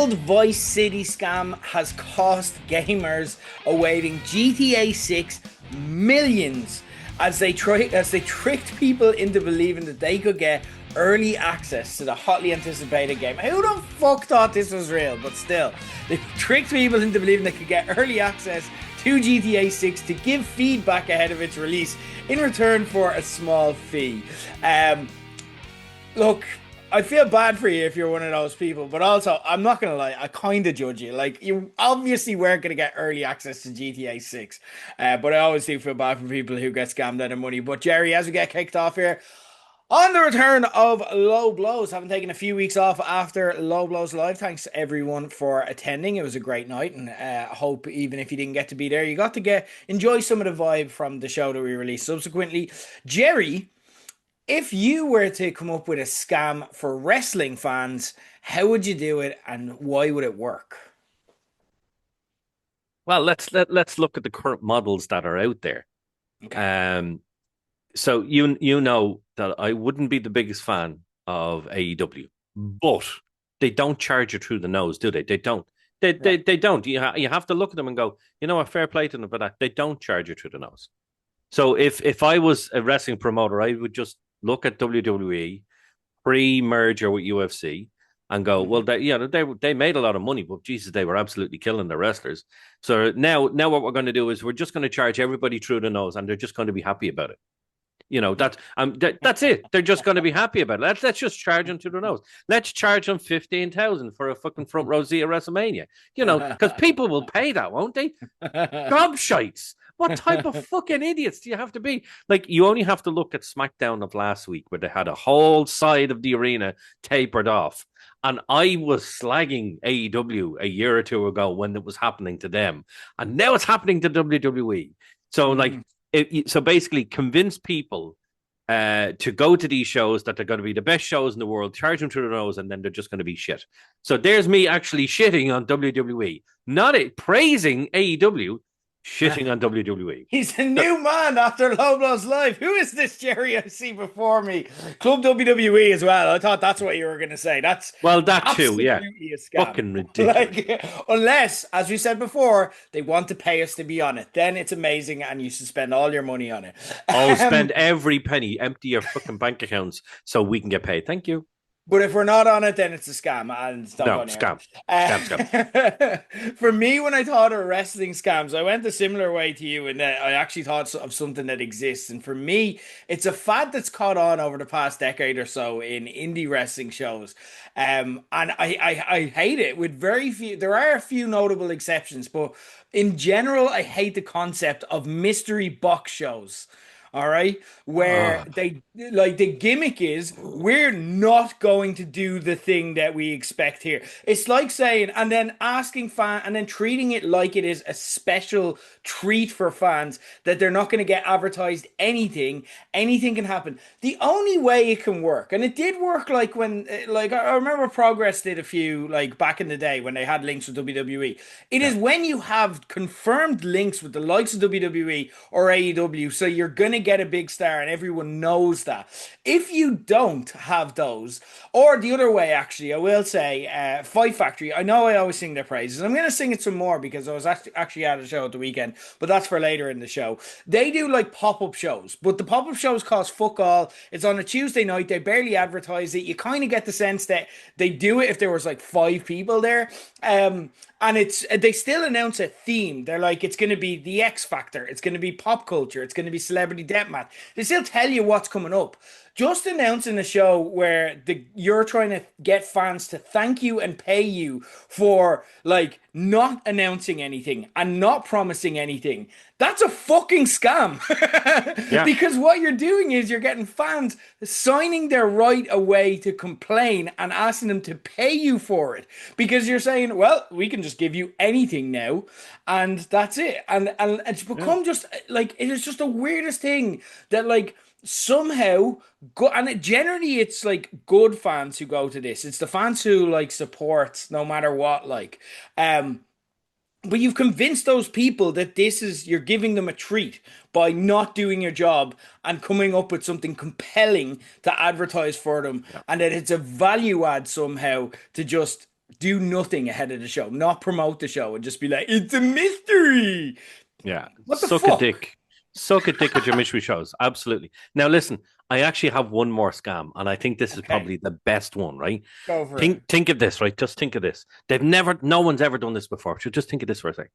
failed Vice City scam has cost gamers awaiting GTA 6 millions as they tricked people into believing that they could get early access to the hotly anticipated game. Who the fuck thought this was real? But still, they tricked people into believing they could get early access to GTA 6 to give feedback ahead of its release in return for a small fee. Look, I feel bad for you if you're one of those people, but also, I'm not going to lie, I kind of judge you. Like, you obviously weren't going to get early access to GTA 6, but I always do feel bad for people who get scammed out of money. But Gerry, as we get kicked off here, on the return of Low Blows, having taken a few weeks off after Low Blows Live, thanks everyone for attending. It was a great night, and I hope even if you didn't get to be there, you got to enjoy some of the vibe from the show that we released subsequently. Gerry, if you were to come up with a scam for wrestling fans, how would you do it, and why would it work? Well, let's look at the current models that are out there. Okay. So you know that I wouldn't be the biggest fan of AEW, but they don't charge you through the nose, do they? They don't. They don't. You have to look at them and go, you know what, fair play to them for that. They don't charge you through the nose. So if I was a wrestling promoter, I would just look at WWE pre-merger with UFC and go, well, they made a lot of money, but Jesus, they were absolutely killing the wrestlers. So now what we're going to do is we're just going to charge everybody through the nose, and they're just going to be happy about it. You know, that's it. They're just going to be happy about it. Let's just charge them to the nose. Let's charge them 15,000 for a fucking front row seat at WrestleMania. You know, because people will pay that, won't they? Gobshites. What type of fucking idiots do you have to be? Like, you only have to look at SmackDown of last week where they had a whole side of the arena tapered off. And I was slagging AEW a year or two ago when it was happening to them. And now it's happening to WWE. So, so basically convince people to go to these shows that they're going to be the best shows in the world, charge them through the nose, and then they're just going to be shit. So there's me actually shitting on WWE, not praising AEW, shitting on WWE. He's a new man after Low Blows Live. Who is this Gerry I see before me? Club WWE as well. I thought that's what you were going to say. That's that too, yeah. A scam. Fucking ridiculous. Unless, as we said before, they want to pay us to be on it. Then it's amazing and you should spend all your money on it. Spend every penny, empty your fucking bank accounts so we can get paid. Thank you. But if we're not on it, then it's a scam. And it's not scam. For me, when I thought of wrestling scams, I went a similar way to you in that I actually thought of something that exists. And for me, it's a fad that's caught on over the past decade or so in indie wrestling shows. And I hate it with very few. There are a few notable exceptions, but in general, I hate the concept of mystery box shows. All right, where they like the gimmick is we're not going to do the thing that we expect here. It's like saying and then asking fan and then treating it like it is a special treat for fans that they're not going to get advertised anything. Anything can happen. The only way it can work, and it did work like when like I remember Progress did a few like back in the day when they had links with WWE. It is when you have confirmed links with the likes of WWE or AEW, so you're gonna get a big star and everyone knows that. If you don't have those, or the other way, actually, I will say Fight Factory, I know I always sing their praises. I'm going to sing it some more because I was actually at a show at the weekend, but that's for later in the show. They do like pop-up shows, but the pop-up shows cost fuck all. It's on a Tuesday night. They barely advertise it. You kind of get the sense that they do it if there was like 5 people there. And they still announce a theme. They're like, it's going to be the X Factor. It's going to be pop culture. It's going to be celebrity deathmatch. They still tell you what's coming up. Just announcing a show where you're trying to get fans to thank you and pay you for like not announcing anything and not promising anything. That's a fucking scam. Because what you're doing is you're getting fans signing their right away to complain and asking them to pay you for it. Because you're saying, well, we can just give you anything now. And that's it. And it's become just like, it is just the weirdest thing that like, somehow generally it's like good fans who go to this. It's the fans who like support no matter what, like but you've convinced those people that this is you're giving them a treat by not doing your job and coming up with something compelling to advertise for them, and that it's a value add somehow to just do nothing ahead of the show, not promote the show, and just be like, it's a mystery. Yeah, What the fuck? suck a dick at your mystery shows. Absolutely. Now listen, I actually have one more scam, and I think this is Okay, probably the best one. Right? go for it. Think of this. Right? Just think of this. No one's ever done this before. So just think of this for a second.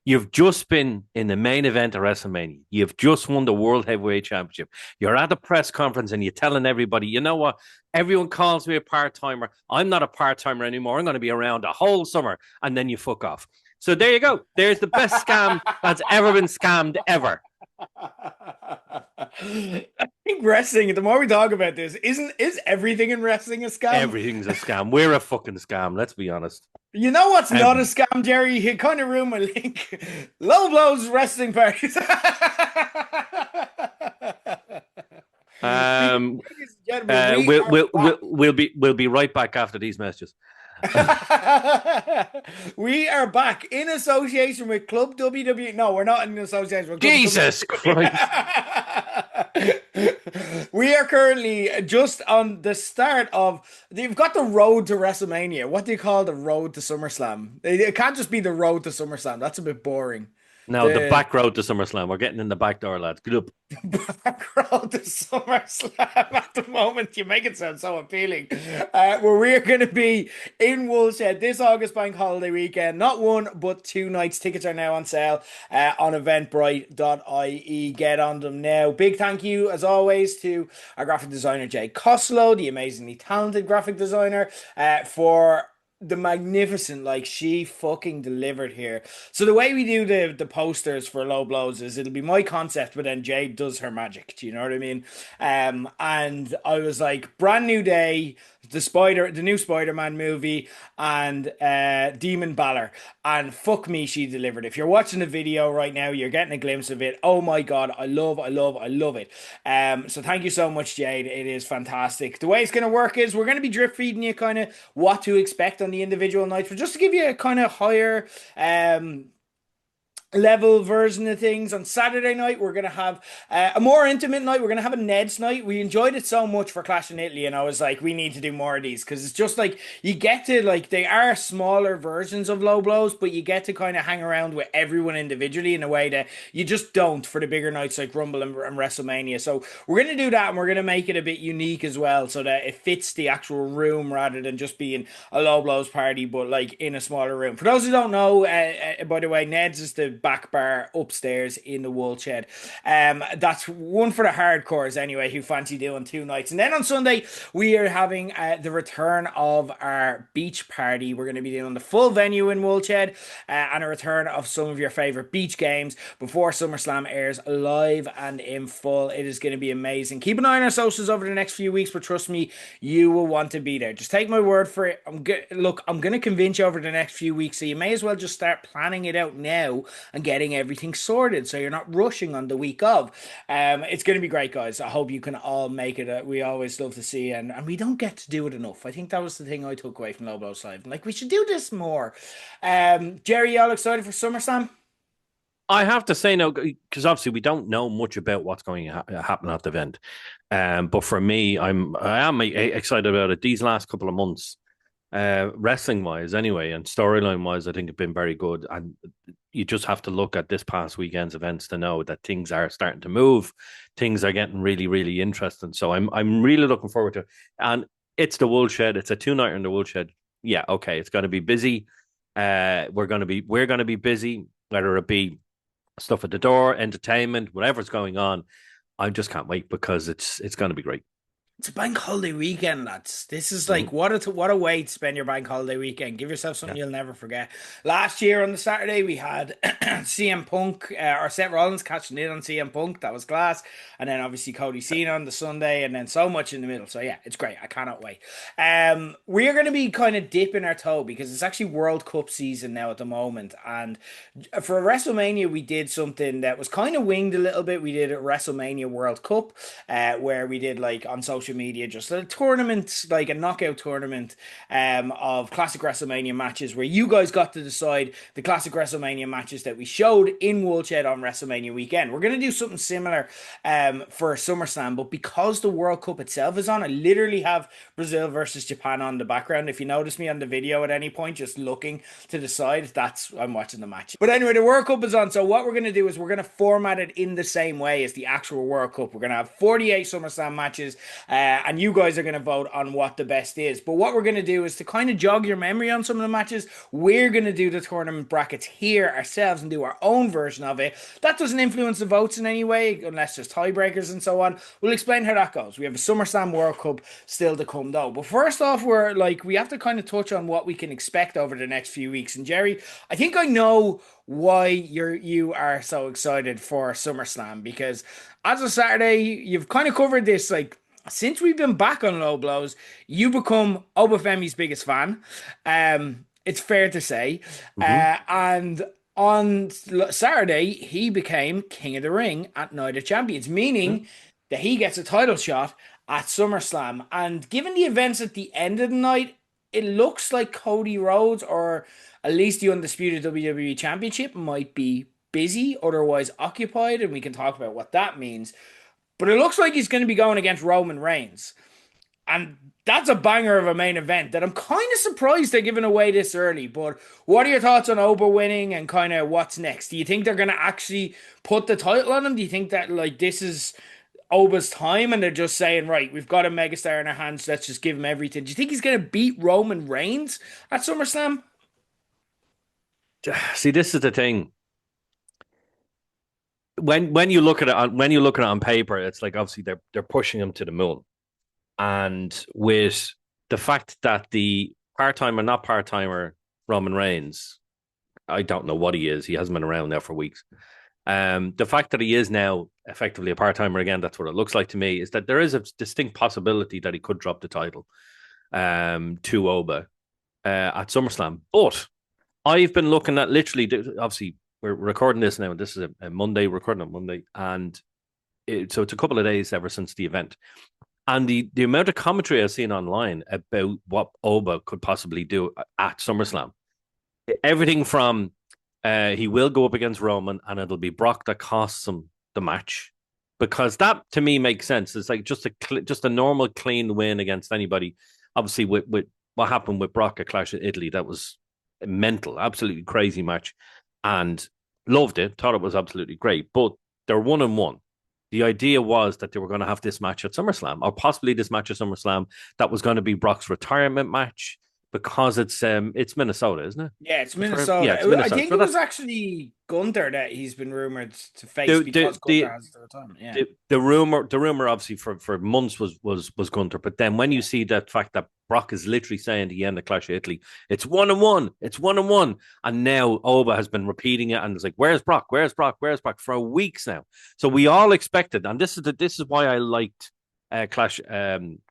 You've just been in the main event of WrestleMania. You've just won the World Heavyweight Championship. You're at a press conference and you're telling everybody, you know what? Everyone calls me a part timer. I'm not a part timer anymore. I'm going to be around a whole summer. And then you fuck off. So there you go. There's the best scam that's ever been scammed ever. I think wrestling, the more we talk about this, is everything in wrestling a scam? Everything's a scam. We're a fucking scam. Let's be honest. You know what's not a Every, scam, Jerry? You kind of ruined my link. Low blows wrestling parties. um, Ladies and gentlemen, we we'll, are we'll, back. we'll, we'll be right back after these messages. We are back in association with Club WWE. No, we're not in association with Club Jesus Christ. WWE. We are currently just on the start of. You've got the road to WrestleMania. What do you call the road to SummerSlam? It can't just be the road to SummerSlam. That's a bit boring. Now the The back road to SummerSlam. We're getting in the back door, lads. Good up. background to SummerSlam at the moment. You make it sound so appealing. Where we're going to be in Woolshed this August bank holiday weekend. Not one, but 2 nights. Tickets are now on sale on eventbrite.ie. Get on them now. Big thank you, as always, to our graphic designer, Jay Costello, the amazingly talented graphic designer, for the magnificent, like, she fucking delivered here. So the way we do the posters for Low Blows is it'll be my concept, but then Jade does her magic. Do you know what I mean? And I was like, brand new day, the new Spider-Man movie, and Demon Balor, and fuck me, she delivered. If you're watching the video right now, you're getting a glimpse of it. Oh my god, I love it. So thank you so much, Jade. It is fantastic. The way it's going to work is we're going to be drip feeding you kind of what to expect on the individual nights, but just to give you a kind of higher level version of things. On Saturday night, we're going to have a more intimate night. We're going to have a Ned's night. We enjoyed it so much for Clash in Italy, and I was like, we need to do more of these because it's just like you get to, like, they are smaller versions of Low Blows, but you get to kind of hang around with everyone individually in a way that you just don't for the bigger nights like Rumble and WrestleMania. So we're going to do that, and we're going to make it a bit unique as well so that it fits the actual room rather than just being a Low Blows party, but like in a smaller room. For those who don't know, by the way, Ned's is the back bar upstairs in the wool shed. That's one for the hardcores anyway, who fancy doing 2 nights. And then on Sunday, we are having the return of our beach party. We're going to be doing the full venue in Woolshed and a return of some of your favorite beach games before SummerSlam airs live and in full. It is going to be amazing. Keep an eye on our socials over the next few weeks, but trust me, you will want to be there. Just take my word for it. I'm going to convince you over the next few weeks, so you may as well just start planning it out now and getting everything sorted so you're not rushing on the week of. It's going to be great, guys. I hope you can all make it. We always love to see, and we don't get to do it enough. I think that was the thing I took away from Low Blows Live. Like, we should do this more. Jerry, y'all excited for SummerSlam? I have to say no, because obviously we don't know much about what's going to happen at the event. But for me, I am excited about it. These last couple of months, wrestling wise, anyway, and storyline wise, I think have been very good. And you just have to look at this past weekend's events to know that things are starting to move. Things are getting really, really interesting. So I'm really looking forward to it. And it's the Woolshed. It's a 2-nighter in the Woolshed. Yeah, okay, it's going to be busy. We're going to be busy, whether it be stuff at the door, entertainment, whatever's going on. I just can't wait because it's going to be great. It's a bank holiday weekend, lads. This is Mhm. like what a way to spend your bank holiday weekend. Give yourself something Yeah. you'll never forget. Last year on the Saturday, we had CM Punk or Seth Rollins catching in on CM Punk. That was class. And then obviously Cody Cena on the Sunday, and then so much in the middle. So yeah, it's great. I cannot wait. We are going to be kind of dipping our toe because it's actually World Cup season now at the moment. And for WrestleMania, we did something that was kind of winged a little bit. We did a WrestleMania World Cup, where we did, like, on social social media just a tournament, like a knockout tournament of classic WrestleMania matches where you guys got to decide the classic WrestleMania matches that we showed in Woolshed on WrestleMania weekend. We're going to do something similar for SummerSlam, but because the World Cup itself is on, I literally have Brazil versus Japan on the background. If you notice me on the video at any point, just looking to the side, that's I'm watching the match. But anyway, the World Cup is on, so what we're going to do is we're going to format it in the same way as the actual World Cup. We're going to have 48 SummerSlam matches, and you guys are going to vote on what the best is. But what we're going to do is to kind of jog your memory on some of the matches, we're going to do the tournament brackets here ourselves and do our own version of it. That doesn't influence the votes in any way, unless there's tiebreakers and so on. We'll explain how that goes. We have a SummerSlam World Cup still to come though. But first off, we have to kind of touch on what we can expect over the next few weeks. And Gerry, I think I know why you are so excited for SummerSlam, because as of Saturday, you've kind of covered this, like, since we've been back on Low Blows, you become Oba Femi's biggest fan. It's fair to say. And on Saturday, he became King of the Ring at Night of Champions, meaning that he gets a title shot at SummerSlam. And given the events at the end of the night, it looks like Cody Rhodes, or at least the undisputed WWE Championship, might be busy, otherwise occupied, and we can talk about what that means. But it looks like he's going to be going against Roman Reigns. And that's a banger of a main event that I'm kind of surprised they're giving away this early. But what are your thoughts on Oba winning and kind of what's next? Do you think they're going to actually put the title on him? Do you think that, like, this is Oba's time and they're just saying, right, we've got a megastar in our hands, let's just give him everything? Do you think he's going to beat Roman Reigns at SummerSlam? See, this is the thing. When you look at it on paper, it's like obviously they're pushing him to the moon. And with the fact that the part-timer, not part-timer Roman Reigns, I don't know what he is. He hasn't been around now for weeks. The fact that he is now effectively a part-timer again, that's what it looks like to me, is that there is a distinct possibility that he could drop the title to Oba at SummerSlam. But I've been looking at literally, obviously, we're recording this now. This is a Monday, recording on Monday. And so it's a couple of days ever since the event. And the amount of commentary I've seen online about what Oba could possibly do at SummerSlam, everything from he will go up against Roman and it'll be Brock that costs him the match, because that to me makes sense. It's like just a normal clean win against anybody. Obviously, with what happened with Brock at Clash of Italy, that was a mental, absolutely crazy match, and loved it. Thought it was absolutely great. But they're 1-1. The idea was that they were going to have this match at SummerSlam, or possibly this match at SummerSlam that was going to be Brock's retirement match, because it's Minnesota, isn't it? Yeah, it's Minnesota. Yeah, it's Minnesota. I think it was actually Gunther that he's been rumored to face because Gunther has the retirement. Yeah. The rumor obviously for months was Gunther, but then when you see that fact that Brock is literally saying at the end of Clash of Italy, it's 1-1, it's 1-1, and now Oba has been repeating it, and it's like, where's Brock? Where's Brock? Where's Brock? For weeks now. So we all expected, and this is why I liked Clash,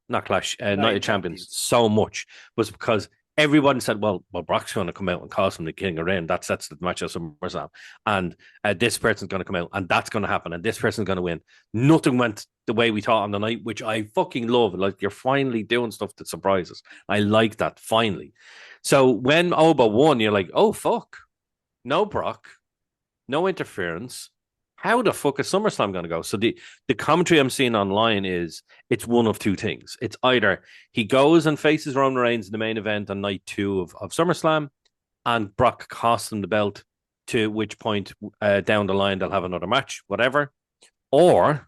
not Clash, Night of Champions so much, was because everyone said, well, Brock's going to come out and cost him the King of Ring. That's the match of SummerSlam. And this person's going to come out and that's going to happen. And this person's going to win. Nothing went the way we thought on the night, which I fucking love. Like, you're finally doing stuff that surprises. I like that, finally. So when Oba won, you're like, oh, fuck. No Brock. No interference. How the fuck is SummerSlam going to go? So the commentary I'm seeing online is it's one of two things. It's either he goes and faces Roman Reigns in the main event on night 2 of SummerSlam, and Brock costs him the belt, to which point down the line they'll have another match, whatever. Or,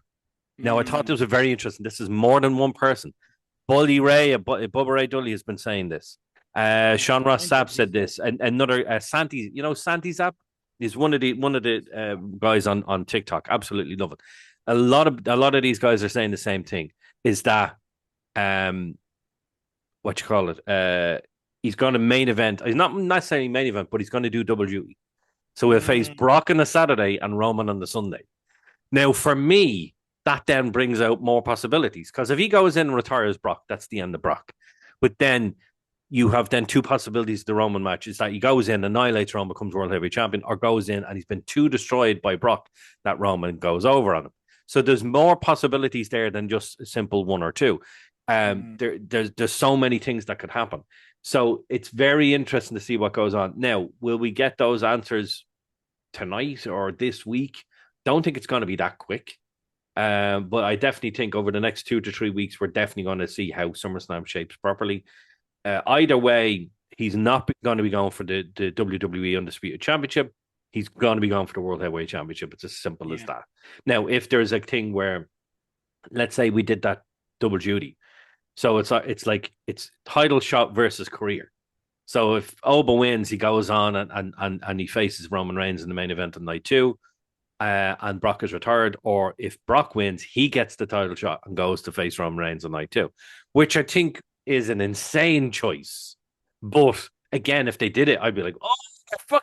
now I thought this was very interesting. This is more than one person. Bully Ray, Bubba Ray Dudley has been saying this. Sean Ross Sapp said this. And another, Santi, Santi Sapp? He's one of the guys on TikTok. Absolutely love it. A lot of these guys are saying the same thing. Is that what you call it? He's going to main event. He's not necessarily main event, but he's going to do double duty. So he'll face Brock on the Saturday and Roman on the Sunday. Now, for me, that then brings out more possibilities, because if he goes in and retires Brock, that's the end of Brock. But then you have then two possibilities. The Roman match is that he goes in, annihilates Roman, becomes World Heavyweight Champion, or goes in and he's been too destroyed by Brock that Roman goes over on him. So there's more possibilities there than just a simple one or two. Mm. There's so many things that could happen. So it's very interesting to see what goes on. Now, will we get those answers tonight or this week? Don't think it's going to be that quick. But I definitely think over the next 2 to 3 weeks, we're definitely going to see how SummerSlam shapes properly. Either way, he's not going to be going for the WWE Undisputed Championship. He's going to be going for the World Heavyweight Championship. It's as simple as Yeah. that. Now, if there's a thing where, let's say we did that double duty, so it's title shot versus career. So if Oba wins, he goes on and he faces Roman Reigns in the main event on night two, and Brock is retired. Or if Brock wins, he gets the title shot and goes to face Roman Reigns on night two, which I think is an insane choice. But again, if they did it, I'd be like, oh,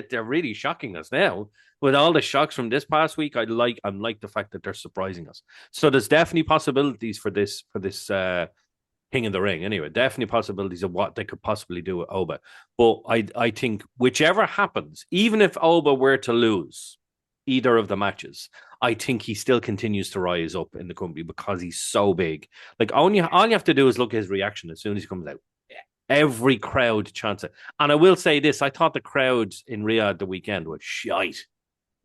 they're really shocking us now. With all the shocks from this past week, I like the fact that they're surprising us. So there's definitely possibilities for this King of the Ring. Anyway, definitely possibilities of what they could possibly do with Oba. But I think whichever happens, even if Oba were to lose either of the matches, I think he still continues to rise up in the company because he's so big. Like all you have to do is look at his reaction as soon as he comes out. Yeah. Every crowd chants it. And I will say this, I thought the crowds in Riyadh the weekend were shite.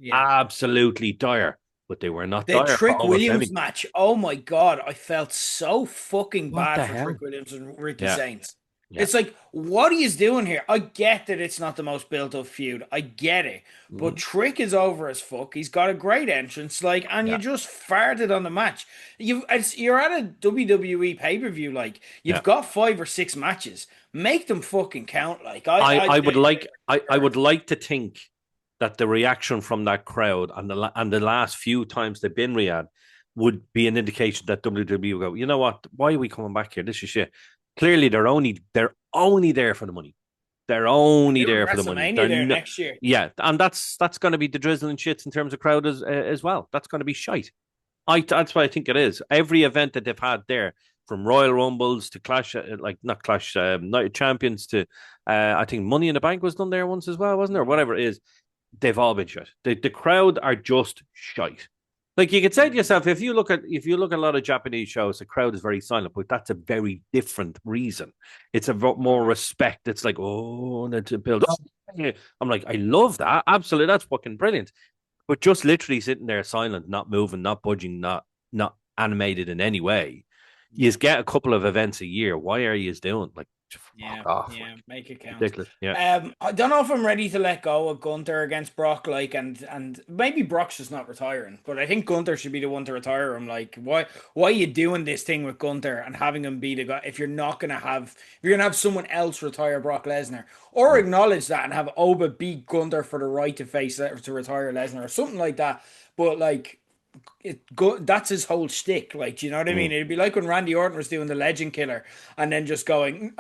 Yeah. Absolutely dire. But they were not The dire for Trick Oba Williams Femi. match. Oh my God. I felt so fucking What bad the for Trick hell? Williams and Ricky Yeah, Saints. yeah. It's like, what are you doing here? I get that it's not the most built up feud. I get it. But Mm-hmm. Trick is over as fuck. He's got a great entrance, like, and you Yeah, just farted on the match. You're at a WWE pay-per-view, like, you've yeah. got 5 or 6 matches. Make them fucking count. Like, I would like to think that the reaction from that crowd and the last few times they've been Riyadh would be an indication that WWE will go, you know what? Why are we coming back here? This is shit. Clearly, they're only there for the money. They're only they're there for the money. WrestleMania They're there no, next year. yeah, and that's going to be the drizzling shits in terms of crowd as well. That's going to be shite. That's what I think it is. Every event that they've had there, from Royal Rumbles to Clash, like not Clash, Night of Champions to, I think Money in the Bank was done there once as well, wasn't there? Whatever it is, they've all been shite. The crowd are just shite. Like you could say to yourself, if you look at a lot of Japanese shows, the crowd is very silent, but that's a very different reason. It's a more respect. It's like, oh, and it's a build. I'm like, I love that. Absolutely, that's fucking brilliant. But just literally sitting there silent, not moving, not budging, not animated in any way. You Yeah. get a couple of events a year. Why are you doing like Yeah, fuck off? Like yeah, make it count. ridiculous. Yeah. I don't know if I'm ready to let go of Gunther against Brock, like, and maybe Brock's just not retiring, but I think Gunther should be the one to retire him. Like, why are you doing this thing with Gunther and having him be the guy if you're gonna have someone else retire Brock Lesnar, or Mm. acknowledge that and have Oba beat Gunther for the right to retire Lesnar or something like that. But like, that's his whole shtick. Like, do you know what I Mm. mean? It'd be like when Randy Orton was doing the Legend Killer, and then just having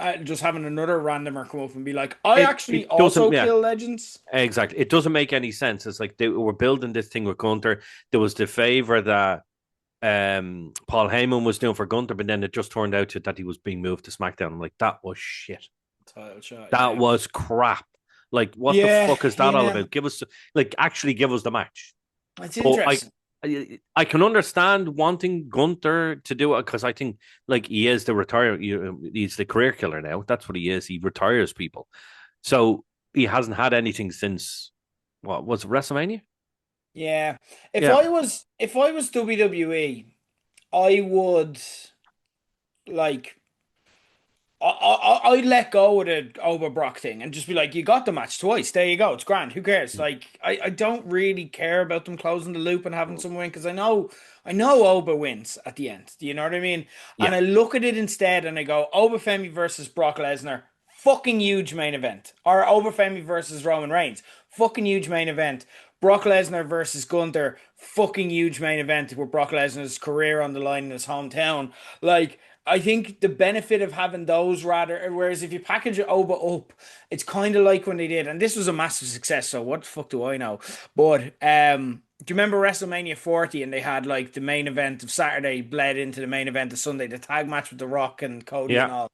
another randomer come up and be like, "I actually It doesn't. also Yeah. kill legends." Exactly. It doesn't make any sense. It's like they were building this thing with Gunter. There was the favor that Paul Heyman was doing for Gunter, but then it just turned out that he was being moved to SmackDown. I'm like, that was shit. Title shot, That yeah, was crap. Like, what the yeah, fuck is that all yeah. about? Actually give us the match. That's But interesting. I can understand wanting Gunter to do it because I think like he is he's the career killer now. That's what he is. He retires people. So he hasn't had anything since what was it, WrestleMania? Yeah, if Yeah. I was WWE, I would like. I'd let go of the Ober Brock thing and just be like, you got the match twice. There you go. It's grand. Who cares? Like, I don't really care about them closing the loop and having someone win because I know Oba wins at the end. Do you know what I mean? And Yeah. I look at it instead and I go, Oba Femi versus Brock Lesnar, fucking huge main event. Or Oba Femi versus Roman Reigns, fucking huge main event. Brock Lesnar versus Gunther, fucking huge main event with Brock Lesnar's career on the line in his hometown. Like, I think the benefit of having those rather, whereas if you package Oba up, it's kind of like when they did, and this was a massive success. So what the fuck do I know? But do you remember WrestleMania 40 and they had like the main event of Saturday bled into the main event of Sunday, the tag match with The Rock and Cody and Yeah. all.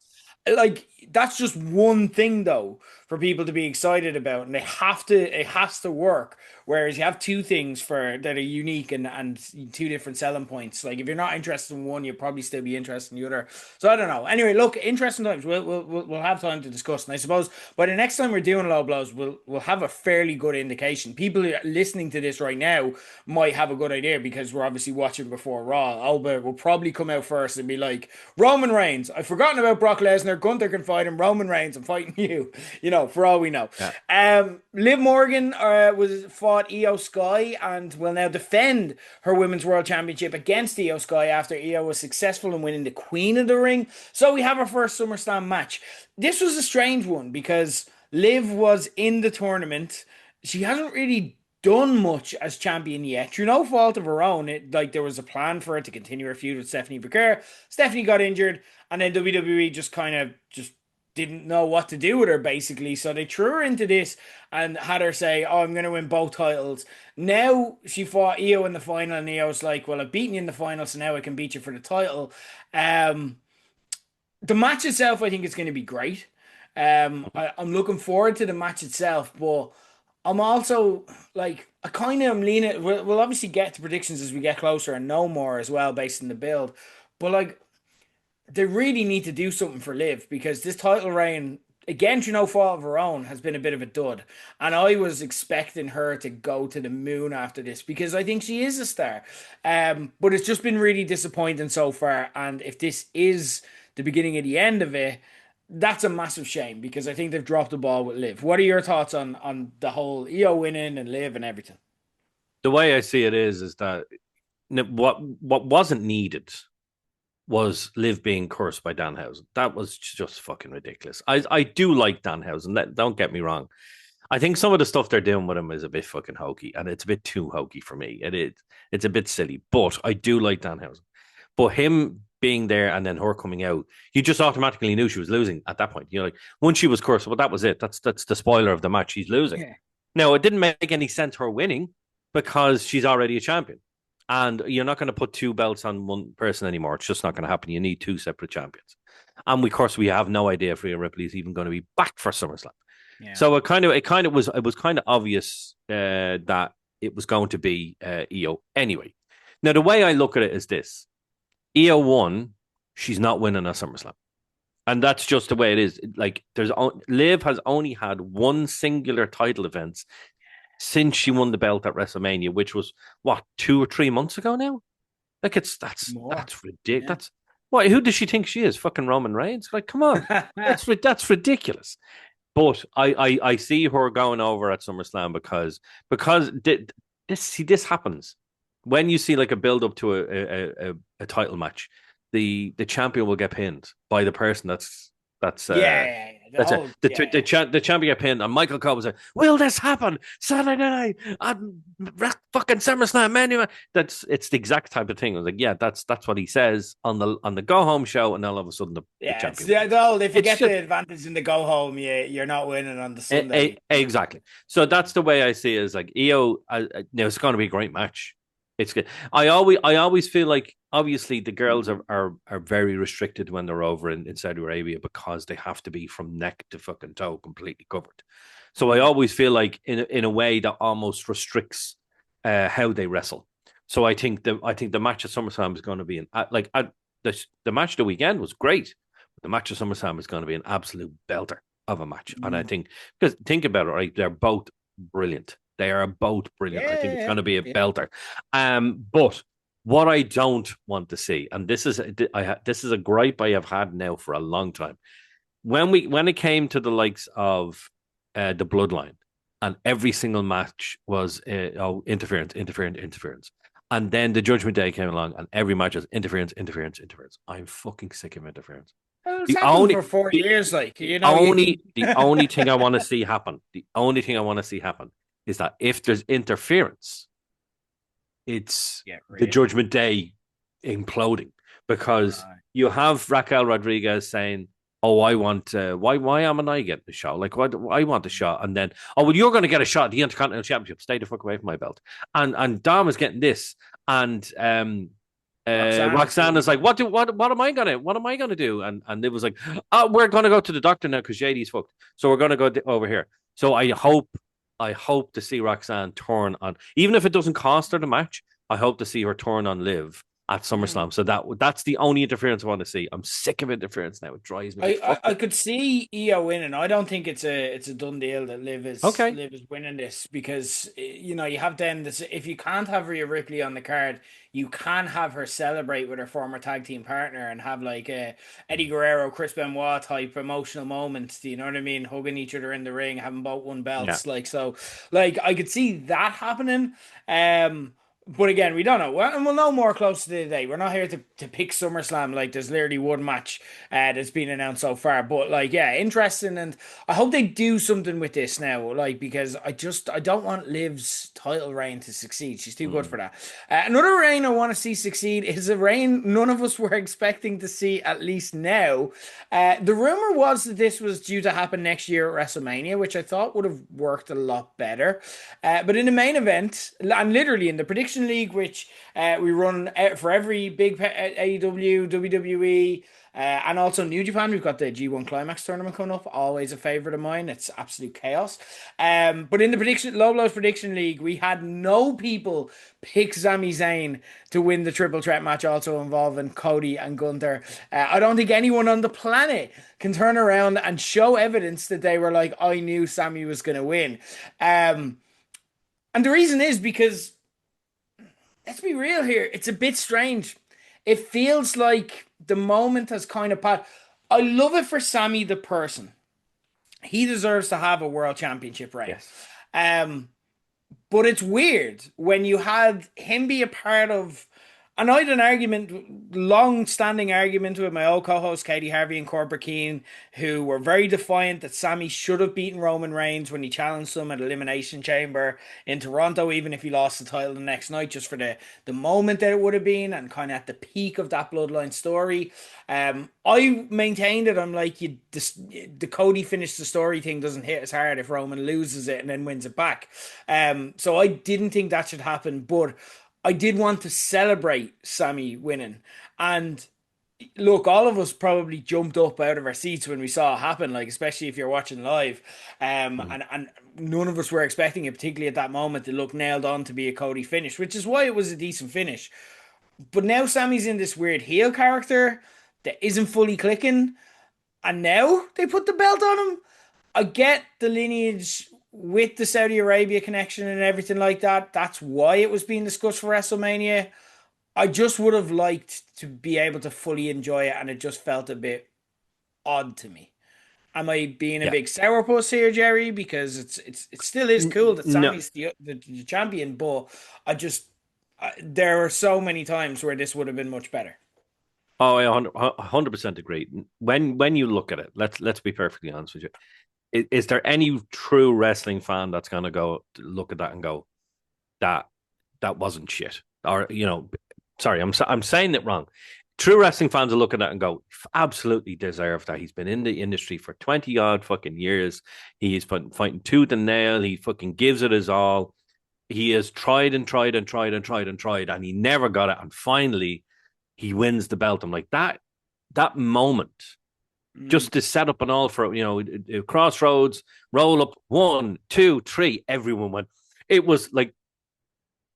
like that's just one thing though for people to be excited about, and it has to work. Whereas you have two things for that are unique and two different selling points. Like if you're not interested in one, you'll probably still be interested in the other. So I don't know. Anyway, look, interesting times. We'll have time to discuss, and I suppose by the next time we're doing low blows, we'll have a fairly good indication. People listening to this right now might have a good idea because we're obviously watching before Raw. Oba will probably come out first and be like, Roman Reigns, I've forgotten about Brock Lesnar. Gunther can fight him. Roman Reigns, I'm fighting you. You know, for all we know. Yeah. Liv Morgan was fought Io Sky and will now defend her Women's World Championship against Io Sky after Io was successful in winning the Queen of the Ring. So we have our first SummerSlam match. This was a strange one because Liv was in the tournament. She hasn't really done much as champion yet, through no fault of her own. There was a plan for her to continue her feud with Stephanie Becker. Stephanie got injured, and then WWE just kind of just didn't know what to do with her basically. So they threw her into this and had her say, "Oh, I'm going to win both titles." Now she fought Io in the final, and Io's like, "Well, I've beaten you in the final, so now I can beat you for the title." Um, the match itself, I think, is going to be great. I'm looking forward to the match itself, but I'm also like I kind of am leaning. We'll obviously get to predictions as we get closer and know more as well based on the build, but like they really need to do something for Liv because this title reign, again through no fault of her own, has been a bit of a dud. And I was expecting her to go to the moon after this because I think she is a star. But it's just been really disappointing so far. And if this is the beginning of the end of it, that's a massive shame because I think they've dropped the ball with Liv. What are your thoughts on the whole EO winning and Liv and everything? The way I see it is that what wasn't needed was Liv being cursed by Danhausen. That was just fucking ridiculous. I do like Danhausen. Don't get me wrong. I think some of the stuff they're doing with him is a bit fucking hokey, and it's a bit too hokey for me. It's a bit silly, but I do like Danhausen. But him being there and then her coming out, you just automatically knew she was losing at that point. You're like, once she was cursed, well, that was it. That's the spoiler of the match. She's losing. Yeah. Now, it didn't make any sense her winning because she's already a champion. And you're not going to put two belts on one person anymore. It's just not going to happen. You need two separate champions. And of course, we have no idea if Rhea Ripley is even going to be back for SummerSlam. Yeah. So it was kind of obvious that it was going to be Io anyway. Now, the way I look at it is this: Io won, she's not winning a SummerSlam, and that's just the way it is. Like, Liv has only had one singular title event since she won the belt at WrestleMania, which was what 2 or 3 months ago now. Like, that's ridiculous. Yeah. That's what? Who does she think she is? Fucking Roman Reigns? Like, come on, that's ridiculous. But I see her going over at SummerSlam because this happens when you see like a build up to a title match. The champion will get pinned by the person that's that's it. The champion get pinned, and Michael Cole was like, "Will this happen Saturday night at fucking SummerSlam, man?" It's the exact type of thing. I was like, "Yeah, that's what he says on the go home show," and all of a sudden the champion. If you get the advantage in the go home, you're not winning on the Sunday. Exactly. So that's the way I see it. Is like Io. It's going to be a great match. It's good. I always feel like obviously the girls are very restricted when they're over in Saudi Arabia because they have to be from neck to fucking toe completely covered. So I always feel like in a way that almost restricts how they wrestle. So I think the match at SummerSlam is going to be the match of the weekend was great. But the match of SummerSlam is going to be an absolute belter of a match, and I think because think about it, right? They're both brilliant. They are both brilliant. I think it's going to be a belter. But what I don't want to see, and this is a gripe I have had now for a long time, when it came to the likes of the Bloodline, and every single match was interference, and then the Judgment Day came along, and every match was interference. I'm fucking sick of interference. The only for 4 years, the only thing I want to see happen. The only thing I want to see happen is that if there's interference, it's the Judgment Day imploding because you have Raquel Rodriguez saying, "Oh, I want why am I getting the shot? Like, why I want the shot?" And then, "Oh, well, you're going to get a shot at the Intercontinental Championship. Stay the fuck away from my belt." And Dom is getting this, and Roxanne is Roxanne is doing like, what am I gonna do? And it was like, oh, we're gonna go to the doctor now because JD's fucked. So we're gonna go over here. So I hope to see Roxanne turn on, even if it doesn't cost her the match. I hope to see her turn on Liv at it. SummerSlam. So that's the only interference I want to see. I'm sick of interference now. It drives me I fucking. could see Io winning. I don't think it's a done deal that Okay. Liv is winning this because you have them this if you can't have Rhea Ripley on the card, you can have her celebrate with her former tag team partner and have like a Eddie Guerrero, Chris Benoit type emotional moments. Do you know what I mean? Hugging each other in the ring, having both won Yeah. belts, like so. Like I could see that happening. But again, we don't know. And we'll know more close to the day. We're not here to pick SummerSlam. Like, there's literally one match that's been announced so far. But, like, yeah, interesting. And I hope they do something with this now. Like, because I don't want Liv's title reign to succeed. She's too good Mm. for that. Another reign I want to see succeed is a reign none of us were expecting to see, at least now. The rumor was that this was due to happen next year at WrestleMania, which I thought would have worked a lot better. But in the main event, and literally in the prediction league, which we run for every big AEW, WWE, and also New Japan, we've got the G1 Climax tournament coming up. Always a favorite of mine. It's absolute chaos. But in the Low Blows prediction league, we had no people pick Sami Zayn to win the triple threat match, also involving Cody and Gunther. I don't think anyone on the planet can turn around and show evidence that they were like, I knew Sami was going to win. And the reason is because, let's be real here, it's a bit strange. It feels like the moment has kind of passed. I love it for Sami the person. He deserves to have a world championship reign. Yes. Um, but it's weird when you had him be a part of. And I had an argument, long-standing argument with my old co-host Katie Harvey and Corbett Keane, who were very defiant that Sami should have beaten Roman Reigns when he challenged him at Elimination Chamber in Toronto, even if he lost the title the next night, just for the moment that it would have been, and kind of at the peak of that Bloodline story. I maintained it. I'm like, the Cody finish the story thing doesn't hit as hard if Roman loses it and then wins it back. So I didn't think that should happen, but I did want to celebrate Sami winning. And look, all of us probably jumped up out of our seats when we saw it happen, like especially if you're watching live. Mm. And none of us were expecting it, particularly at that moment, to look nailed on to be a Cody finish, which is why it was a decent finish. But now Sami's in this weird heel character that isn't fully clicking, and now they put the belt on him. I get the lineage with the Saudi Arabia connection and everything like that. That's why it was being discussed for WrestleMania. I just would have liked to be able to fully enjoy it, and it just felt a bit odd to me. Am I being a Yeah. big sourpuss here, Jerry? Because it still is cool that No. Sammy's the champion, but there are so many times where this would have been much better. Oh, I 100% agree. When you look at it, let's be perfectly honest with you. Is there any true wrestling fan that's gonna go look at that and go, that that wasn't shit? Or sorry, I'm saying it wrong. True wrestling fans will look at that and go, absolutely deserve that. He's been in the industry for 20 odd fucking years. He's fighting tooth and nail. He fucking gives it his all. He has tried and tried and tried and tried and tried, and he never got it. And finally, he wins the belt. I'm like, that moment, Mm, just to set up and all for crossroads, roll up 1, 2, 3. Everyone went. It was like,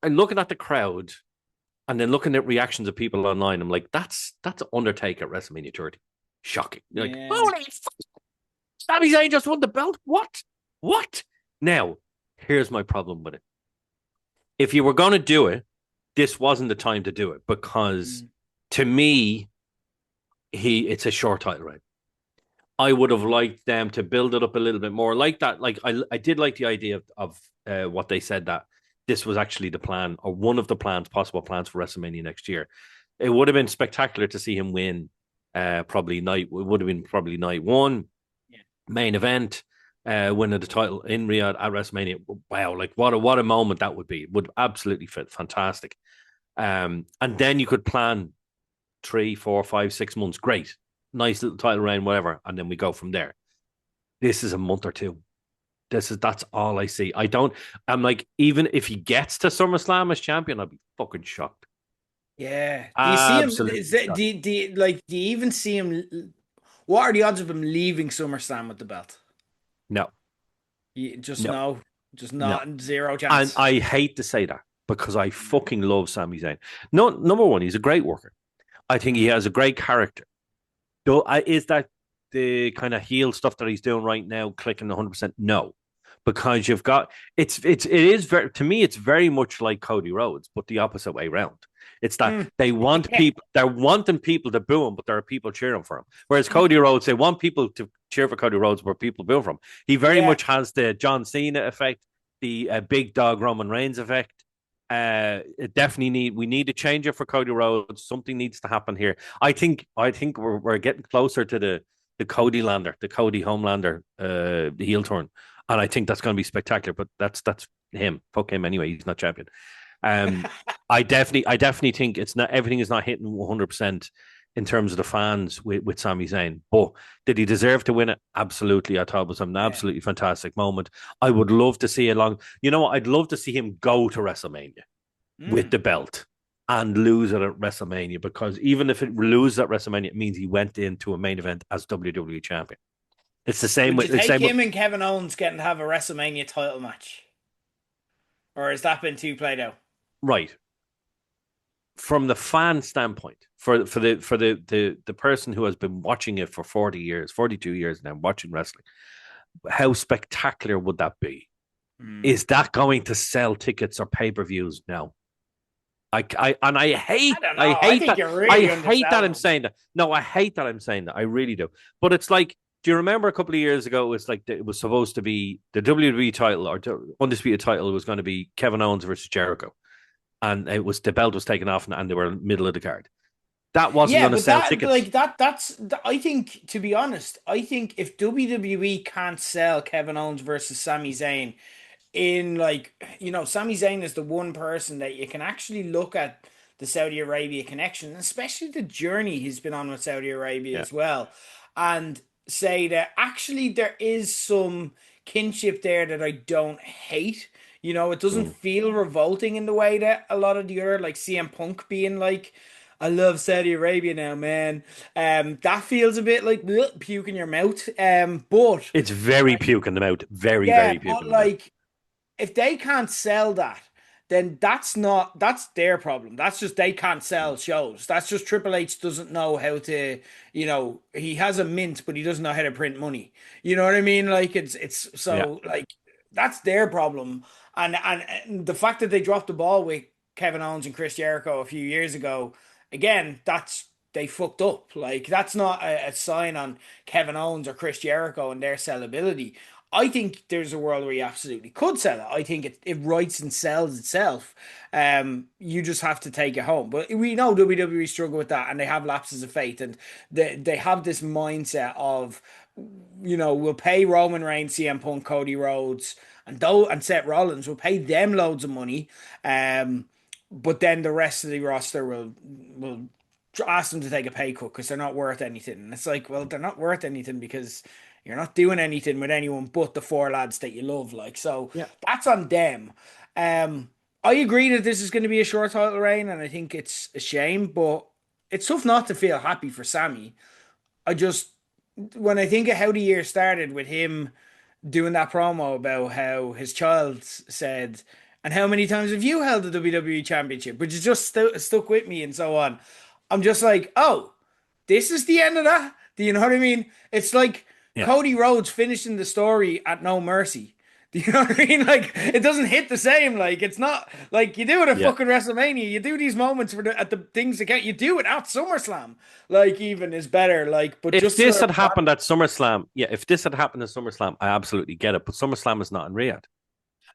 and looking at the crowd and then looking at reactions of people online, I'm like, that's Undertaker at WrestleMania 30. Shocking. You're like, yeah. holy fuck, Sami Zayn just won the belt. What? Now, here's my problem with it. If you were going to do it, this wasn't the time to do it, because Mm, to me, it's a short title reign. I would have liked them to build it up a little bit more like that. Like I did like the idea of what they said, that this was actually the plan, or one of the possible plans for WrestleMania next year. It would have been spectacular to see him win. It would have been probably night one, yeah. main event, winning the title in Riyadh at WrestleMania. Wow, like what a moment that would be. It would absolutely fit, fantastic. And then you could plan 3, 4, 5, 6 months. Great, nice little title reign, whatever, and then we go from there. This is a month or two. That's all I see. I'm like, even if he gets to SummerSlam as champion, I'd be fucking shocked. Yeah. Do you see him? Absolutely shot. Do you even see him? What are the odds of him leaving SummerSlam with the belt? No, Just no, no, just no. not zero And chance. I hate to say that because I fucking love Sami Zayn. No, number one, he's a great worker. I think he Mm. has a great character. Though, is that the kind of heel stuff that he's doing right now clicking 100%? No, because you've got it is very, to me it's very much like Cody Rhodes, but the opposite way around. It's that Mm. they want Yeah. people, they're wanting people to boo him, but there are people cheering for him. Whereas Mm. Cody Rhodes, they want people to cheer for Cody Rhodes, but people boo for him. He very Yeah. much has the John Cena effect, the big dog Roman Reigns effect. It definitely we need to change it for Cody Rhodes. Something needs to happen here. I think we're getting closer to the Cody Lander, the Cody Homelander, the heel turn, and I think that's going to be spectacular. But that's him. Fuck him anyway. He's not champion. Um, I definitely think it's not everything is not hitting 100% in terms of the fans with Sami Zayn. But did he deserve to win it? Absolutely. I thought it was an Yeah. absolutely fantastic moment. I would love to see a long. You know what? I'd love to see him go to WrestleMania with Mm. the belt and lose it at WrestleMania, because even if it loses at WrestleMania, it means he went into a main event as WWE champion. It's the same Would with you the take same with, him and Kevin Owens getting to have a WrestleMania title match, or has that been too played out? right from the fan standpoint, for the person who has been watching it for 40 years, 42 years now, watching wrestling. How spectacular would that be? Mm. Is that going to sell tickets or pay-per-views? No. I I hate don't I know. I hate think that you're I really hate that I'm underselling him. saying that. No, I hate that I'm saying that. I really do. But it's like, do you remember a couple of years ago? It was like it was supposed to be the WWE title or the undisputed title was going to be Kevin Owens versus Jericho, and it was the belt was taken off, and they were in the middle of the card. That wasn't Yeah, going to but sell that tickets. like I think, to be honest, I think if WWE can't sell Kevin Owens versus Sami Zayn in, like, Sami Zayn is the one person that you can actually look at the Saudi Arabia connection, especially the journey he's been on with Saudi Arabia Yeah, as well, and say that actually there is some kinship there that I don't hate. It doesn't mm. feel revolting in the way that a lot of the other, like CM Punk being like, I love Saudi Arabia now, man. That feels a bit like bleh, puke in your mouth. But It's very like, puke in the mouth. Very, yeah, very puke but in the mouth. like, if they can't sell that, then that's their problem. That's just they can't Mm. sell shows. That's just Triple H doesn't know how to, he has a mint, but he doesn't know how to print money. You know what I mean? Like, it's Yeah, so, like, that's their problem. And the fact that they dropped the ball with Kevin Owens and Chris Jericho a few years ago, again, that's they fucked up. Like, that's not a sign on Kevin Owens or Chris Jericho and their sellability. I think there's a world where you absolutely could sell it. I think it writes and sells itself. You just have to take it home. But we know WWE struggle with that, and they have lapses of faith, and they have this mindset of, we'll pay Roman Reigns, CM Punk, Cody Rhodes, and Seth Rollins. We'll pay them loads of money. But then the rest of the roster will ask them to take a pay cut because they're not worth anything. And it's like, well, they're not worth anything because you're not doing anything with anyone but the four lads that you love. Like, so yeah, that's on them. I agree that this is going to be a short title reign, and I think it's a shame, but it's tough not to feel happy for Sammy. I just, when I think of how the year started with him doing that promo about how his child said, and how many times have you held the WWE Championship, which is just stuck with me and so on. I'm just like, oh, this is the end of that. Do you know what I mean? It's like yeah. Cody Rhodes finishing the story at No Mercy. Do you know what I mean? Like, it doesn't hit the same. Like, it's not like you do it at Yeah. fucking WrestleMania. You do these moments at the things that count. You do it at SummerSlam. Like, even is better. Like, but If just for this had happened at SummerSlam, yeah, if this had happened at SummerSlam, I absolutely get it. But SummerSlam is not in Riyadh.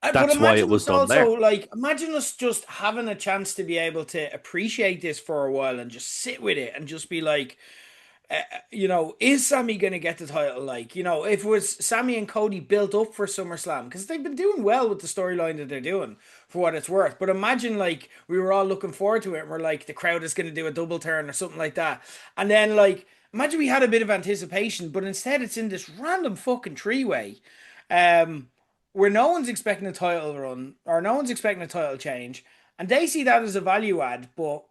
But That's why it imagine was us done also, there. like, imagine us just having a chance to be able to appreciate this for a while and just sit with it and just be like, is Sammy going to get the title? Like, if it was Sammy and Cody built up for SummerSlam, because they've been doing well with the storyline that they're doing for what it's worth. But imagine, like, we were all looking forward to it and we're like, the crowd is going to do a double turn or something like that. And then, like, imagine we had a bit of anticipation, but instead it's in this random fucking three-way. Um, where no one's expecting a title run or no one's expecting a title change, and they see that as a value add, but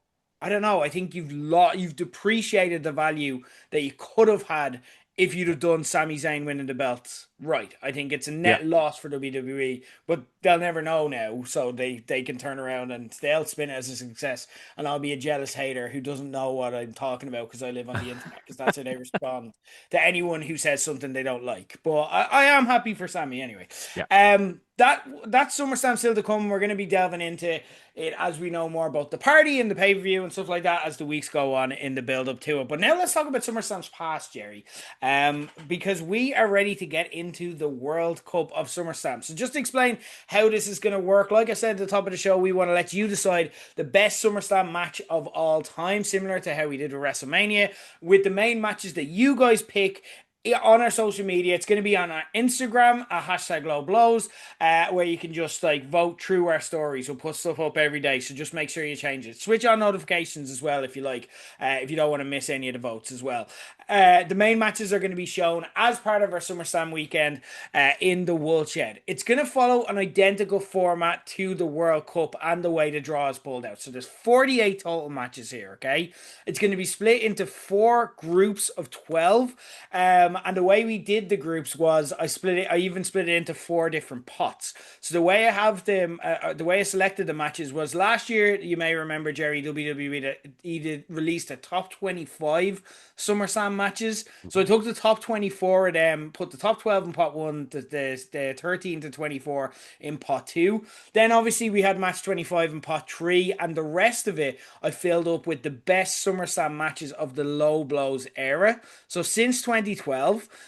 I don't know. I think you've depreciated the value that you could have had if you'd have done Sami Zayn winning the belts right. I think it's a Yeah, net loss for WWE, but they'll never know now, so they can turn around and they'll spin it as a success. And I'll be a jealous hater who doesn't know what I'm talking about because I live on the internet, because that's how they respond to anyone who says something they don't like. But I am happy for Sami anyway. yeah, That SummerSlam still to come. We're going to be delving into it as we know more about the party and the pay per view and stuff like that as the weeks go on in the build up to it. But now let's talk about SummerSlam's past, Jerry, because we are ready to get into the World Cup of SummerSlam. So just to explain how this is going to work, like I said at the top of the show, we want to let you decide the best SummerSlam match of all time, similar to how we did with WrestleMania, with the main matches that you guys pick on our social media. It's going to be on our Instagram, hashtag low blows, where you can just like vote through our stories. We'll put stuff up every day, so just make sure you change it. Switch on notifications as well if you like, if you don't want to miss any of the votes as well. The main matches are going to be shown as part of our SummerSlam weekend in the Woolshed. It's going to follow an identical format to the World Cup and the way the draw is pulled out. So there's 48 total matches here, okay? It's going to be split into 4 groups of 12. And the way we did the groups was I even split it into 4 different pots. So the way I have them, the way I selected the matches was last year, you may remember, Jerry, WWE released a top 25 SummerSlam matches. So I took the top 24 of them, put the top 12 in pot 1, the 13 to 24 in pot 2. Then obviously we had match 25 in pot 3, and the rest of it I filled up with the best SummerSlam matches of the low blows era. So since 2012,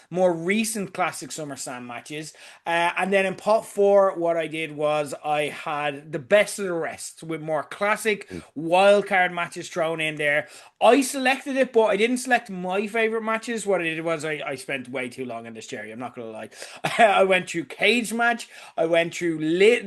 more recent classic SummerSlam matches. And then in pot 4, what I did was I had the best of the rest with more classic wild card matches thrown in there. I selected it, but I didn't select my favorite matches. What I did was I spent way too long on this, Jerry. I'm not gonna lie. I went through cage match. I went through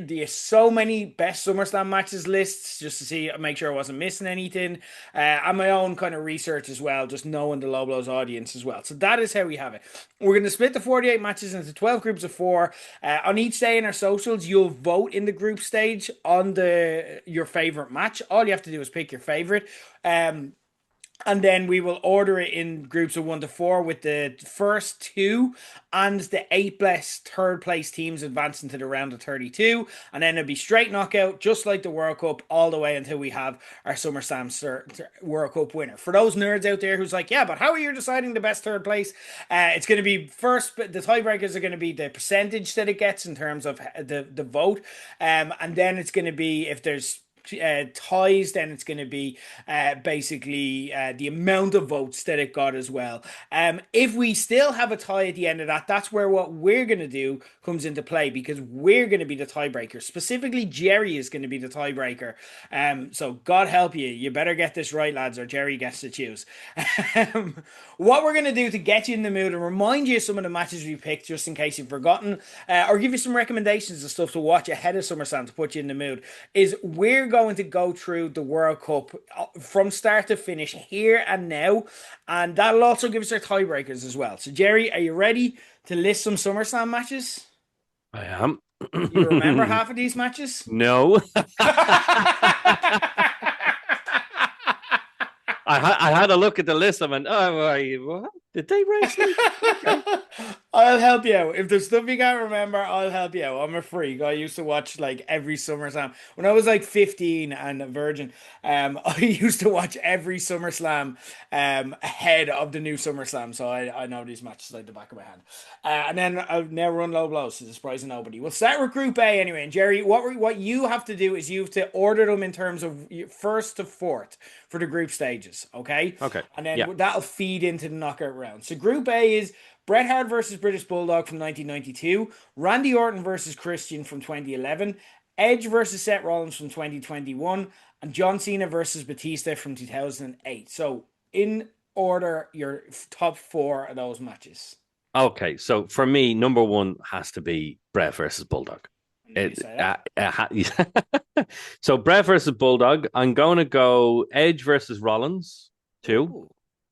there's so many best SummerSlam matches lists just to see, make sure I wasn't missing anything, and my own kind of research as well, just knowing the Low Blows audience as well. So that is how we have it. We're going to split the 48 matches into 12 groups of 4. On each day in our socials, you'll vote in the group stage on your favorite match. All you have to do is pick your favorite. And then we will order it in groups of 1 to 4, with the first 2 and the 8 best third place teams advancing to the round of 32. And then it'll be straight knockout, just like the World Cup, all the way until we have our SummerSlam World Cup winner. For those nerds out there who's like, yeah, but how are you deciding the best third place? It's going to be first, the tiebreakers are going to be the percentage that it gets in terms of the vote. And then it's going to be, if there's ties, then it's going to be basically the amount of votes that it got as well. If we still have a tie at the end of that, that's where what we're going to do comes into play, because we're going to be the tiebreaker. Specifically, Jerry is going to be the tiebreaker. So God help you. You better get this right, lads, or Jerry gets to choose. What we're going to do to get you in the mood and remind you of some of the matches we picked, just in case you've forgotten, or give you some recommendations of stuff to watch ahead of SummerSlam to put you in the mood, is we're going to go through the World Cup from start to finish here and now, and that'll also give us our tiebreakers as well. So, Jerry, are you ready to list some SummerSlam matches? I am. You remember half of these matches? No. I had a look at the list. I went, oh, what? Did they wrestling? Okay. I'll help you out. If there's stuff you can't remember, I'll help you out. I'm a freak. I used to watch like every SummerSlam. When I was like 15 and a virgin, I used to watch every SummerSlam ahead of the new SummerSlam. So I know these matches like the back of my hand. And then I'll now run low blows to the surprise of nobody. We'll start with Group A anyway. And Jerry, what you have to do is you have to order them in terms of first to fourth for the group stages. Okay? Okay. And then that'll feed into the knockout round. So Group A is Bret Hart versus British Bulldog from 1992, Randy Orton versus Christian from 2011, Edge versus Seth Rollins from 2021, and John Cena versus Batista from 2008. So, in order, your top 4 of those matches. Okay, so for me, number 1 has to be Bret versus Bulldog. So Bret versus Bulldog. I'm going to go Edge versus Rollins 2. Ooh,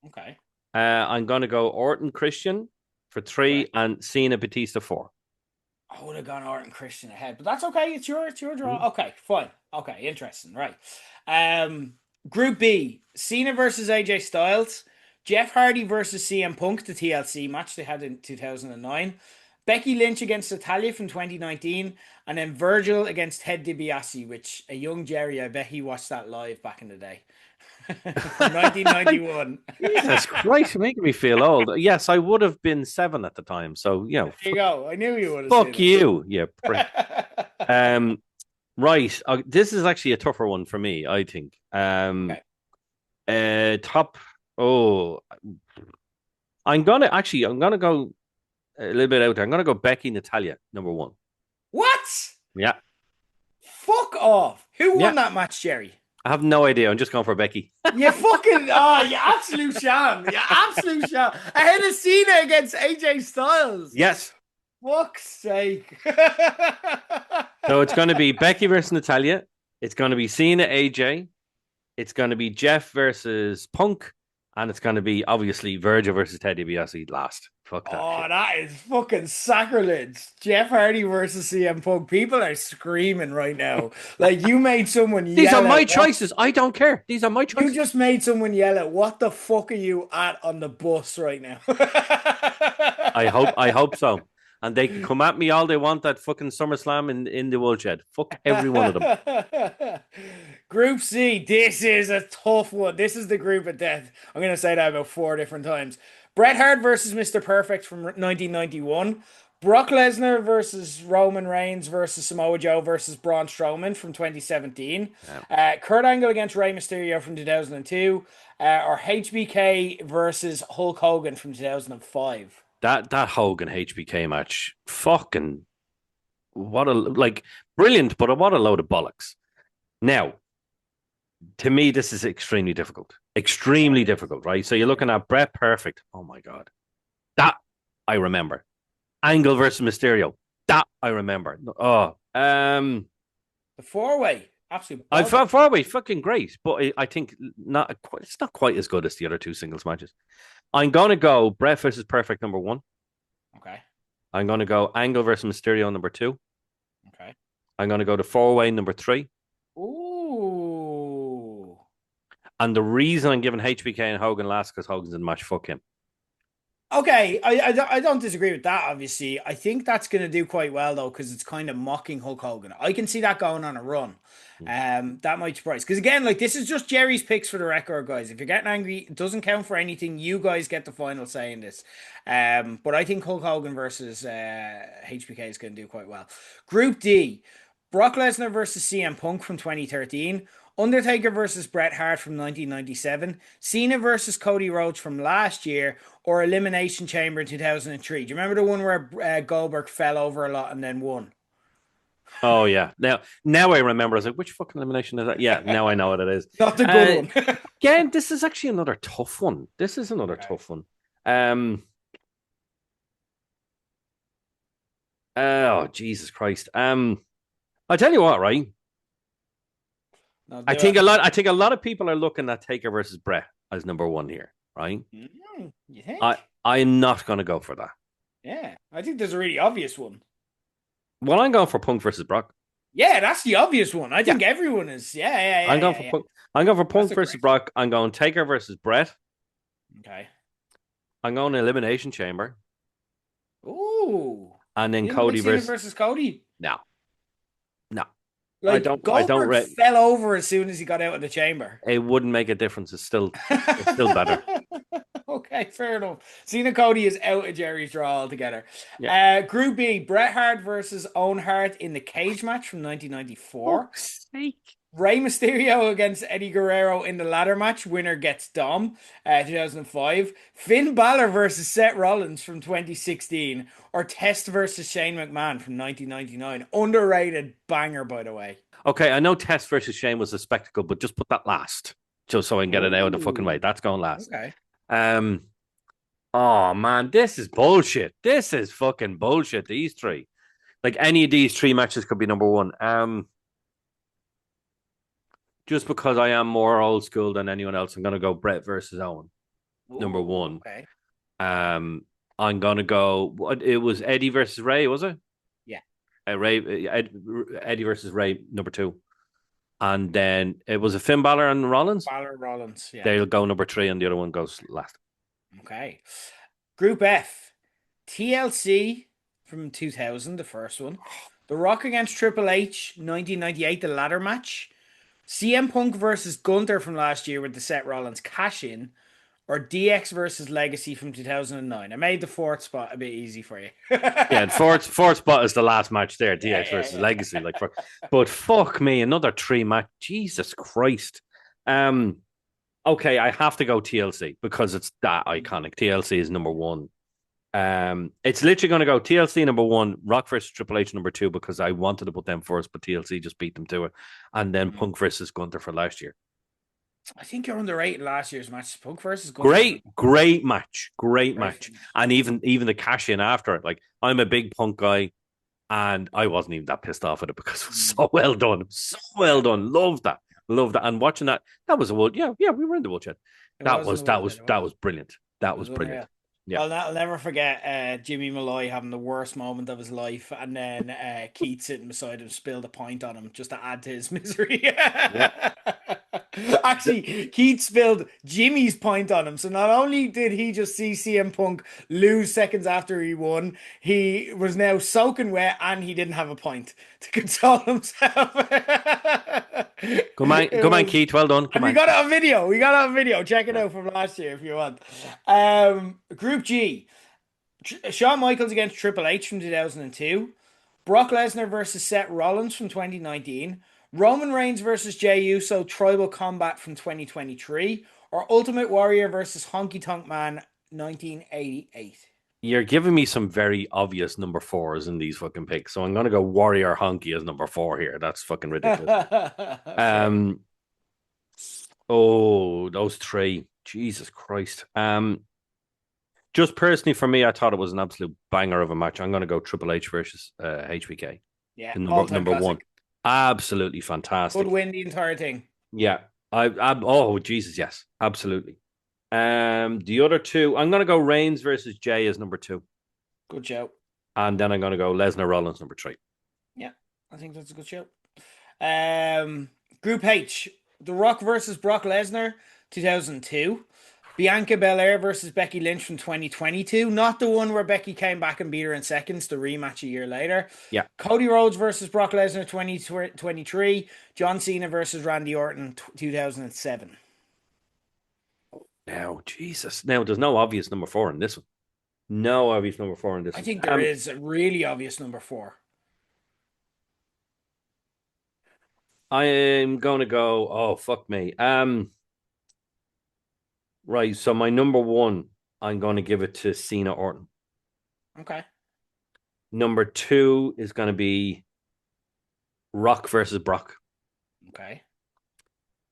okay. I'm going to go Orton Christian for 3, Okay. and Cena Batista 4. I would have gone Orton Christian ahead, but that's okay. It's your draw. Okay, fine. Okay, interesting. Right. Group B, Cena versus AJ Styles, Jeff Hardy versus CM Punk, the TLC match they had in 2009, Becky Lynch against Natalia from 2019, and then Virgil against Ted DiBiase, which a young Jerry, I bet he watched that live back in the day. From 1991. Jesus Christ, you're making me feel old. Yes, I would have been 7 at the time. So, There you go. I knew you would have fuck seen you, you prick. it. Right. This is actually a tougher one for me, I think. Okay. Top. Oh, I'm gonna go a little bit out there. I'm gonna go Becky Natalia, number one. What? Yeah. Fuck off. Who Yeah. won that match, Jerry? I have no idea. I'm just going for Becky. You fucking you absolute sham. You absolute sham. Ahead of Cena against AJ Styles. Yes. Fuck's sake. So it's going to be Becky versus Natalia. It's going to be Cena AJ. It's going to be Jeff versus Punk. And it's going to be obviously Virgil versus Ted DiBiase last. Fuck that Oh, shit. that is fucking sacrilege. Jeff Hardy versus CM Punk. People are screaming right now. Like you made someone These are yell my at what choices. I don't care. These are my you choices. just made someone yell at what the fuck are you at on the bus right now? I hope so. And they can come at me all they want at fucking SummerSlam in the Woodshed. Fuck every one of them. Group C, this is a tough one. This is the group of death. I'm going to say that about 4 different times. Bret Hart versus Mr. Perfect from 1991. Brock Lesnar versus Roman Reigns versus Samoa Joe versus Braun Strowman from 2017. Yeah. Kurt Angle against Rey Mysterio from 2002. Or HBK versus Hulk Hogan from 2005. That Hogan HBK match, fucking what a like brilliant, but what a load of bollocks. Now, to me, this is extremely difficult. Extremely difficult, right? So you're looking at Bret Perfect. Oh my god. That I remember. Angle versus Mysterio. That I remember. Oh, The four-way. Absolute I bother. far away, fucking great, but I think it's not quite as good as the other two singles matches. I'm gonna go Bret versus Perfect number one. Okay. I'm gonna go Angle versus Mysterio number two. Okay. I'm gonna go to four-way number three. Ooh. And the reason I'm giving HBK and Hogan last because Hogan's in the match. Fuck him. Okay, I don't disagree with that, obviously. I think that's going to do quite well, though, because it's kind of mocking Hulk Hogan. I can see that going on a run. That might surprise. Because, again, like, this is just Jerry's picks for the record, guys. If you're getting angry, it doesn't count for anything. You guys get the final say in this. But I think Hulk Hogan versus HBK is going to do quite well. Group D, Brock Lesnar versus CM Punk from 2013. Undertaker versus Bret Hart from 1997, Cena versus Cody Rhodes from last year, or Elimination Chamber in 2003. Do you remember the one where Goldberg fell over a lot and then won? Oh yeah. Now I remember. I was like, which fucking elimination is that? Yeah. Now I know what it is. Not the good one. Again, this is actually another tough one. This is another tough one. Oh Jesus Christ. I tell you what, right? No, I think a lot of people are looking at Taker versus Bret as number one here, right? You think? I'm not going to go for that. Yeah, I think there's a really obvious one. Well, I'm going for Punk versus Brock. Yeah, that's the obvious one. I think everyone is. Yeah. I'm going for Punk. I'm going for Punk That's versus Brock. I'm going Taker versus Bret. Okay. I'm going to Elimination Chamber. Ooh. And then You didn't Cody pick Cena versus versus Cody. No. Like Goldberg fell over as soon as he got out of the chamber. It wouldn't make a difference. It's still better. Okay, fair enough. Cena Cody is out of Jerry's draw altogether. Yeah. Group B, Bret Hart versus Owen Hart in the cage match from 1994. Fuck's sake. Rey Mysterio against Eddie Guerrero in the ladder match. Winner gets Dom, 2005. Finn Balor versus Seth Rollins from 2016. Or Test versus Shane McMahon from 1999. Underrated banger, by the way. Okay, I know Test versus Shane was a spectacle, but just put that last, just so I can get it out of the fucking way. That's going last. Okay. Oh man, this is bullshit. This is fucking bullshit. These three, like any of these three matches could be number one. Just because I am more old school than anyone else, I'm gonna go Bret versus Owen, number one. Okay. I'm gonna go. It was Eddie versus Ray, was it? Yeah. Eddie versus Ray, number two. And then it was a Finn Balor and Rollins. Balor Rollins, yeah. They'll go number 3, and the other one goes last. Okay. Group F, TLC from 2000, the first one. The Rock against Triple H, 1998, the ladder match. CM Punk versus Gunther from last year with the Seth Rollins cash in. Or DX versus Legacy from 2009. I made the fourth spot a bit easy for you. Yeah, and fourth spot is the last match there, Yeah, DX yeah, versus yeah. Legacy. But fuck me, another 3 match. Jesus Christ. Um, okay, I have to go TLC because it's that iconic. TLC is number 1. It's literally going to go TLC number 1, Rock versus Triple H number 2 because I wanted to put them first, but TLC just beat them to it, and then Mhm. Punk versus Gunther for last year. I think you're underrated last year's match. Punk versus Gunther was a Great match, great great match, finish. and even the cash in after it. Like I'm a big Punk guy, and I wasn't even that pissed off at it because it was Mm. so well done, so well Yeah, done. Love that, and watching that was a wood. Yeah, we were in the woodshed. it That was in was the that woodshed. was It that was. was brilliant. That It was was brilliant. unreal. Yeah, I'll never forget Jimmy Malloy having the worst moment of his life, and then Keith sitting beside him spilled a pint on him just to add to his misery. yeah. Actually, Keith spilled Jimmy's pint on him. So not only did he just see CM Punk lose seconds after he won, he was now soaking wet and he didn't have a pint to console himself. It Come on, was, Keith. Well done. and Come we on. got it on video. We got it on video. Check it Yeah. out from last year if you want. Group G. Shawn Michaels against Triple H from 2002. Brock Lesnar versus Seth Rollins from 2019. Roman Reigns versus Jey Uso Tribal Combat from 2023. Or Ultimate Warrior versus Honky Tonk Man 1988. You're giving me some very obvious number 4s in these fucking picks, so I'm gonna go Warrior Honky as number 4 here. That's fucking ridiculous. Fair. Um, oh, those 3, Jesus Christ. Just personally for me, I thought it was an absolute banger of a match. I'm gonna go Triple H versus HBK, Yeah, the all-time number 1. classic. Absolutely Could fantastic. win the entire thing. Yeah, oh Jesus, yes, absolutely. The other 2, I'm gonna go Reigns versus Jay as number 2. Good show. And then I'm going to go Lesnar Rollins number 3. Yeah, I think that's a good show. Group H, The Rock versus Brock Lesnar, 2002. Bianca Belair versus Becky Lynch from 2022. Not the one where Becky came back and beat her in seconds, the rematch a year later. Yeah. Cody Rhodes versus Brock Lesnar 2023. John Cena versus Randy Orton 2007. Now, Jesus. Now, there's no obvious number 4 in this one. No obvious number 4 in this I one. think there is a really obvious number 4. I'm going to go. Oh, fuck me. Right. So, my number 1, I'm going to give it to Cena Orton. Okay. Number 2 is going to be Rock versus Brock. Okay.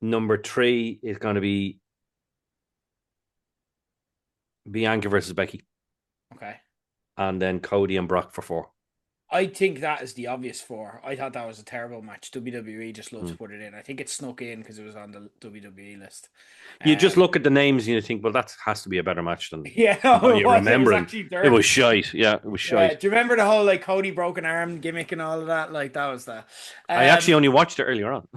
Number 3 is going to be Bianca versus Becky. Okay. And then Cody and Brock for 4. I think that is the obvious 4. I thought that was a terrible match. WWE just loved to Hmm. put it in. I think it snuck in because it was on the WWE list. You just Um, look at the names and you think, well, that has to be a better match than yeah, what no, it you're was. It was remembering. actually It was dirt. shite. Yeah, it was Yeah. shite. Do you remember the whole like Cody broken arm gimmick and all of that? Like that was that. I actually Um, only watched it earlier on.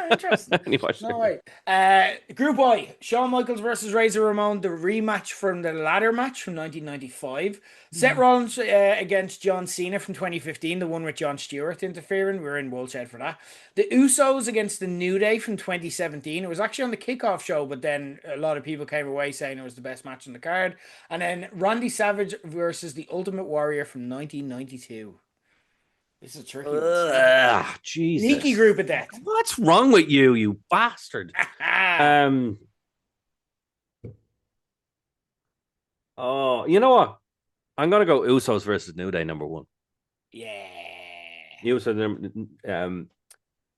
Interesting. I only watched it No earlier. way. Group Y, Shawn Michaels versus Razor Ramon, the rematch from the ladder match from 1995. Seth Rollins against John Cena from 2015, the one with Jon Stewart interfering. We were in Woolshed for that. The Usos against the New Day from 2017. It was actually on the kickoff show, but then a lot of people came away saying it was the best match on the card. And then Randy Savage versus the Ultimate Warrior from 1992. This is a tricky one. Ugh, Sneaky Jesus. group of death. What's wrong with you, you bastard? Um. Oh, you know what? I'm gonna go Usos versus New Day number 1. Yeah. Usos.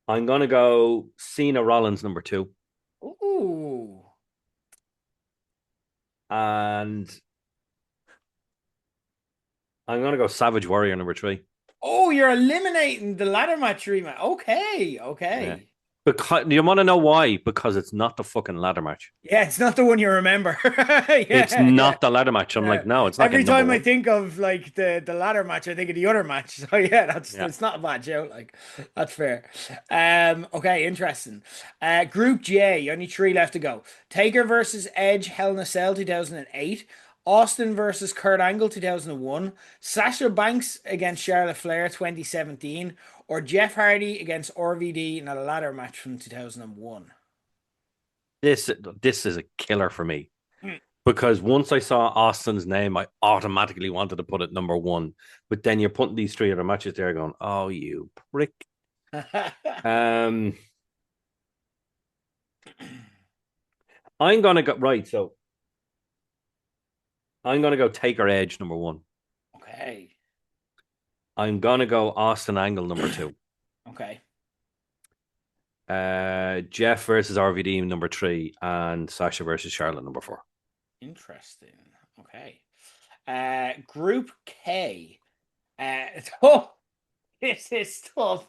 I'm gonna go Cena Rollins number 2, Ooh. and I'm gonna go Savage Warrior number 3. Oh, you're eliminating the ladder match rematch. Okay, Yeah. okay. Because you want to know why? Because it's not the fucking ladder match. Yeah, it's not the one you remember. It's Yeah, yeah. not the ladder match. I'm Yeah. like, no, it's not Every getting number time I one. think of like the ladder match, I think of the other match. So yeah, that's Yeah. it's not a bad show. Like that's fair. Okay, interesting. Group J, only three left to go. Taker versus Edge, Hell in a Cell 2008. Austin versus Kurt Angle 2001. Sasha Banks against Charlotte Flair 2017. Or Jeff Hardy against RVD in a ladder match from 2001. This is a killer for me because once I saw Austin's name, I automatically wanted to put it number one. But then you're putting these three other matches there, going, "Oh, you prick." Um, I'm gonna go right. So I'm gonna go Taker Edge number one. Okay. I'm gonna go Austin Angle number two. Okay. Jeff versus RVD number three, and Sasha versus Charlotte number four. Interesting. Okay. Group K. Oh, this is tough.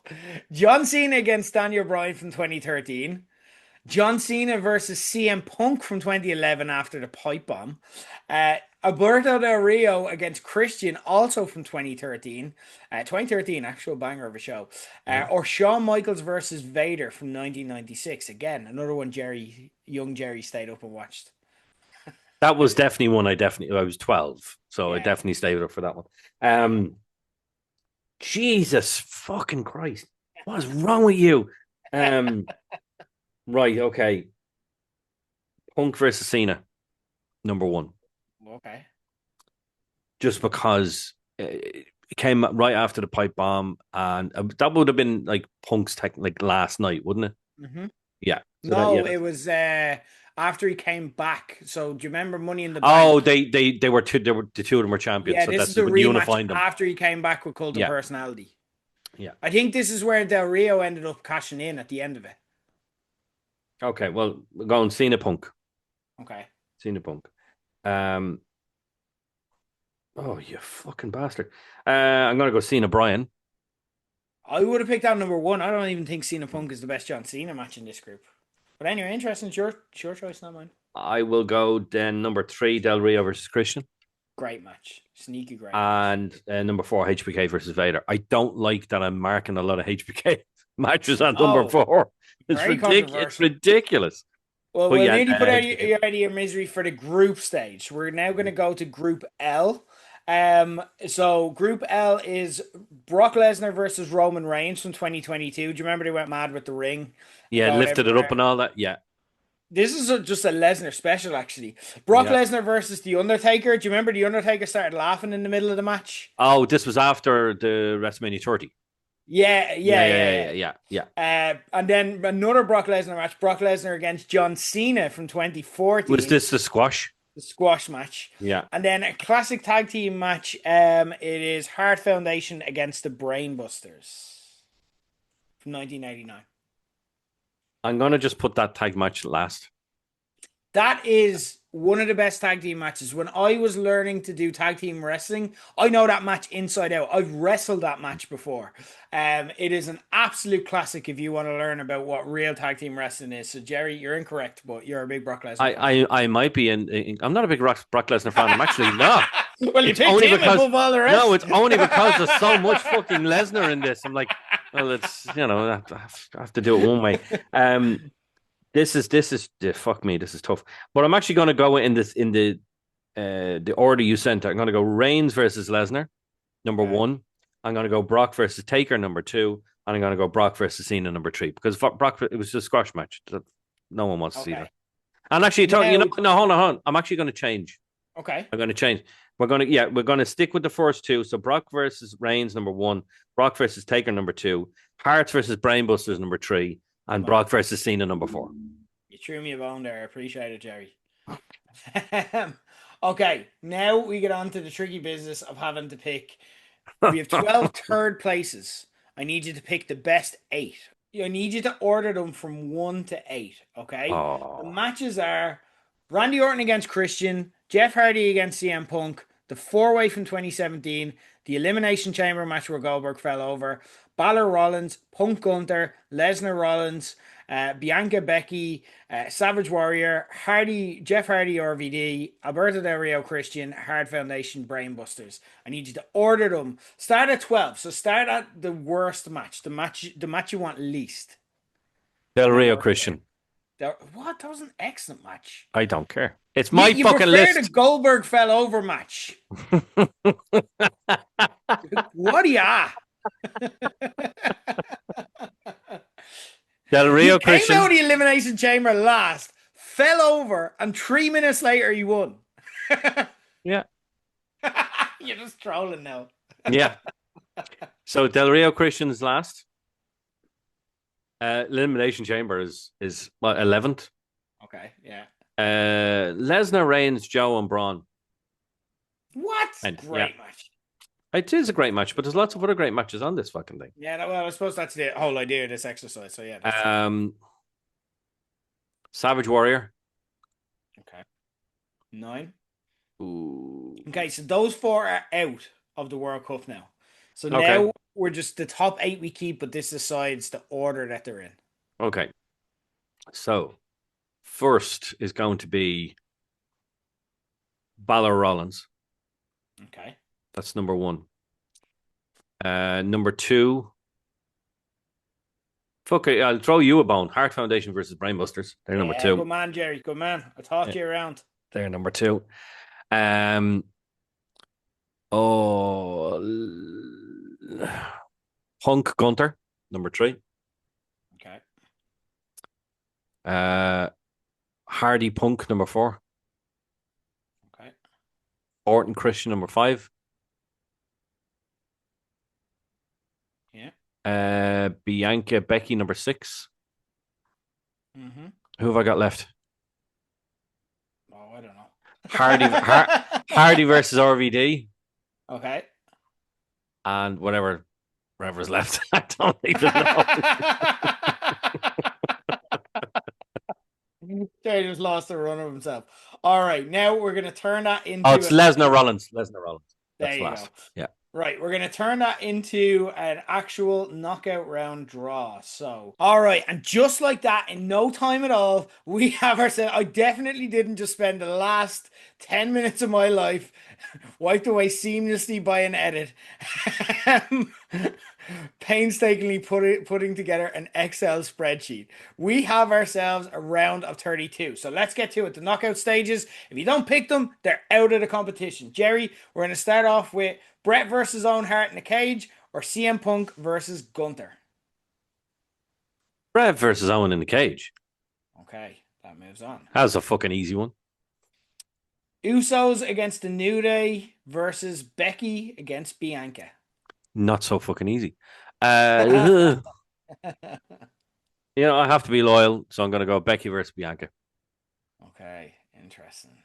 John Cena against Daniel Bryan from 2013. John Cena versus CM Punk from 2011 after the pipe bomb. Alberto Del Rio against Christian, also from 2013. 2013, actual banger of a show. Yeah. Or Shawn Michaels versus Vader from 1996. Again, another one young Jerry stayed up and watched. That was definitely one I was 12, so I Yeah. definitely stayed up for that one. Jesus fucking Christ. What is wrong with you? Um right, okay. Punk versus Cena, number one. Okay. Just because it came right after the pipe bomb, and that would have been like Punk's like last night, wouldn't it? Mm-hmm. Yeah. So that, yeah. No, it was after he came back. So do you remember Money in the Bank? Oh, they were two. They were the two of them were champions. Yeah, So this that's is the when rematch unifying them. after he came back with Cult of Yeah, Personality. yeah. I think this is where Del Rio ended up cashing in at the end of it. Okay, well, we're going Cena Punk. Okay. Cena Punk. Oh, you fucking bastard. I'm gonna go Cena Bryan. I would have picked out number one. I don't even think Cena Punk is the best John Cena match in this group. But anyway, interesting. It's your choice, not mine. I will go then number three, Del Rio versus Christian. Great match. Sneaky great match. And number four, HBK versus Vader. I don't like that I'm marking a lot of HBK matches on number Oh, four. It's very ridiculous. It's controversial. ridiculous. Well, But we'll yeah, nearly put HBK. you out of your misery for the group stage. We're now going to go to Group L. So Group L is Brock Lesnar versus Roman Reigns from 2022. Do you remember they went mad with the ring and Yeah, going lifted it up everywhere? and all that. Yeah, This is just a Lesnar special, actually. Brock yeah. Lesnar versus The Undertaker. Do you remember The Undertaker started laughing in the middle of the match? Oh, this was after the WrestleMania 30. Yeah, Yeah, yeah, yeah, yeah, yeah, yeah, yeah. And then another Brock Lesnar match, Brock Lesnar against John Cena from Was 2014, this the squash? the squash match. Yeah. And then a classic tag team match. It is Heart Foundation against the Brainbusters from 1989. I'm gonna just put that tag match last. That is one of the best tag team matches. When I was learning to do tag team wrestling, I know that match inside out. I've wrestled that match before. It is an absolute classic if you want to learn about what real tag team wrestling is. So, Jerry, you're incorrect, but you're a big Brock Lesnar fan. I might be I'm not a big Brock Lesnar fan. I'm actually not. Well, you It's picked only him because above all the rest. no, it's only because there's so much fucking Lesnar in this. I'm like, well, it's I have to do it one way. This is fuck me. This is tough. But I'm actually going to go in the order you sent. I'm going to go Reigns versus Lesnar, number Okay. one. I'm going to go Brock versus Taker, number two, and I'm going to go Brock versus Cena, number three. Because Brock, it was just a squash match. No one wants to see that. And actually, no, hold on. I'm actually going to change. Okay. I'm going to change. We're going to stick with the first two. So Brock versus Reigns, number one. Brock versus Taker, number two. Hearts versus Brainbusters, number three. And Brock versus Cena, number four. You threw me a bone there. I appreciate it, Jerry. Okay, now we get on to the tricky business of having to pick. We have 12 third places. I need you to pick the best 8. I need you to order them from 1 to 8, okay? The matches are Randy Orton against Christian, Jeff Hardy against CM Punk, the 4-way from 2017, the Elimination Chamber match where Goldberg fell over, Balor Rollins, Punk Gunther, Lesnar Rollins, Bianca, Becky, Savage Warrior, Jeff Hardy, RVD, Alberto Del Rio, Christian, Hard Foundation, Brainbusters. I need you to order them. Start at 12. So start at the worst match, the match you want least, Del and then Rio work Christian. there. What? That was an excellent match. I don't care. It's You, my you fucking prefer the list. Goldberg fell over match. What are you? Del He Rio came out Christian. of the Elimination Chamber last, fell over, and 3 minutes later he won. Yeah. You're just trolling now. Yeah. So Del Rio Christian's last. Elimination Chamber is what, 11th? Okay, yeah. Lesnar, Reigns, Joe, and Braun. What? And, Great match. It is a great match, but there's lots of other great matches on this fucking thing. Yeah, well, I suppose that's the whole idea of this exercise. So yeah. Savage Warrior. Okay. 9. Ooh. Okay, so those 4 are out of the World Cup now. So Okay. now we're just the top 8 we keep, but this decides the order that they're in. Okay. So first is going to be Balor Rollins. Okay. That's number 1. Number 2. Fuck it, I'll throw you a bone. Heart Foundation versus Brainbusters. They're number 2. Good man, Gerry. Good man. I talked you around. They're number 2. Oh, Punk Gunter, number 3. Okay. Hardy Punk, number 4. Okay. Orton Christian, number 5. Yeah. Bianca Becky, number 6. Mm-hmm. Who have I got left? Oh, I don't know. Hardy versus RVD. Okay. And whatever's left. I don't even know. Jerry just lost the run of himself. All right, now we're going to turn that into... Oh, it's Lesnar Rollins. That's there you last. go. Yeah. Right, we're going to turn that into an actual knockout round draw. So, all right, and just like that, in no time at all, we have ourselves... I definitely didn't just spend the last 10 minutes of my life wiped away seamlessly by an edit. Painstakingly putting together an Excel spreadsheet. We have ourselves a round of 32. So let's get to it. The knockout stages. If you don't pick them, they're out of the competition. Gerry, we're going to start off with Bret versus Owen Hart in a cage or CM Punk versus Gunther. Bret versus Owen in the cage. Okay, that moves on. That's a fucking easy one. Usos against the New Day versus Becky against Bianca. Not so fucking easy. I have to be loyal, so I'm going to go Becky versus Bianca. Okay, interesting.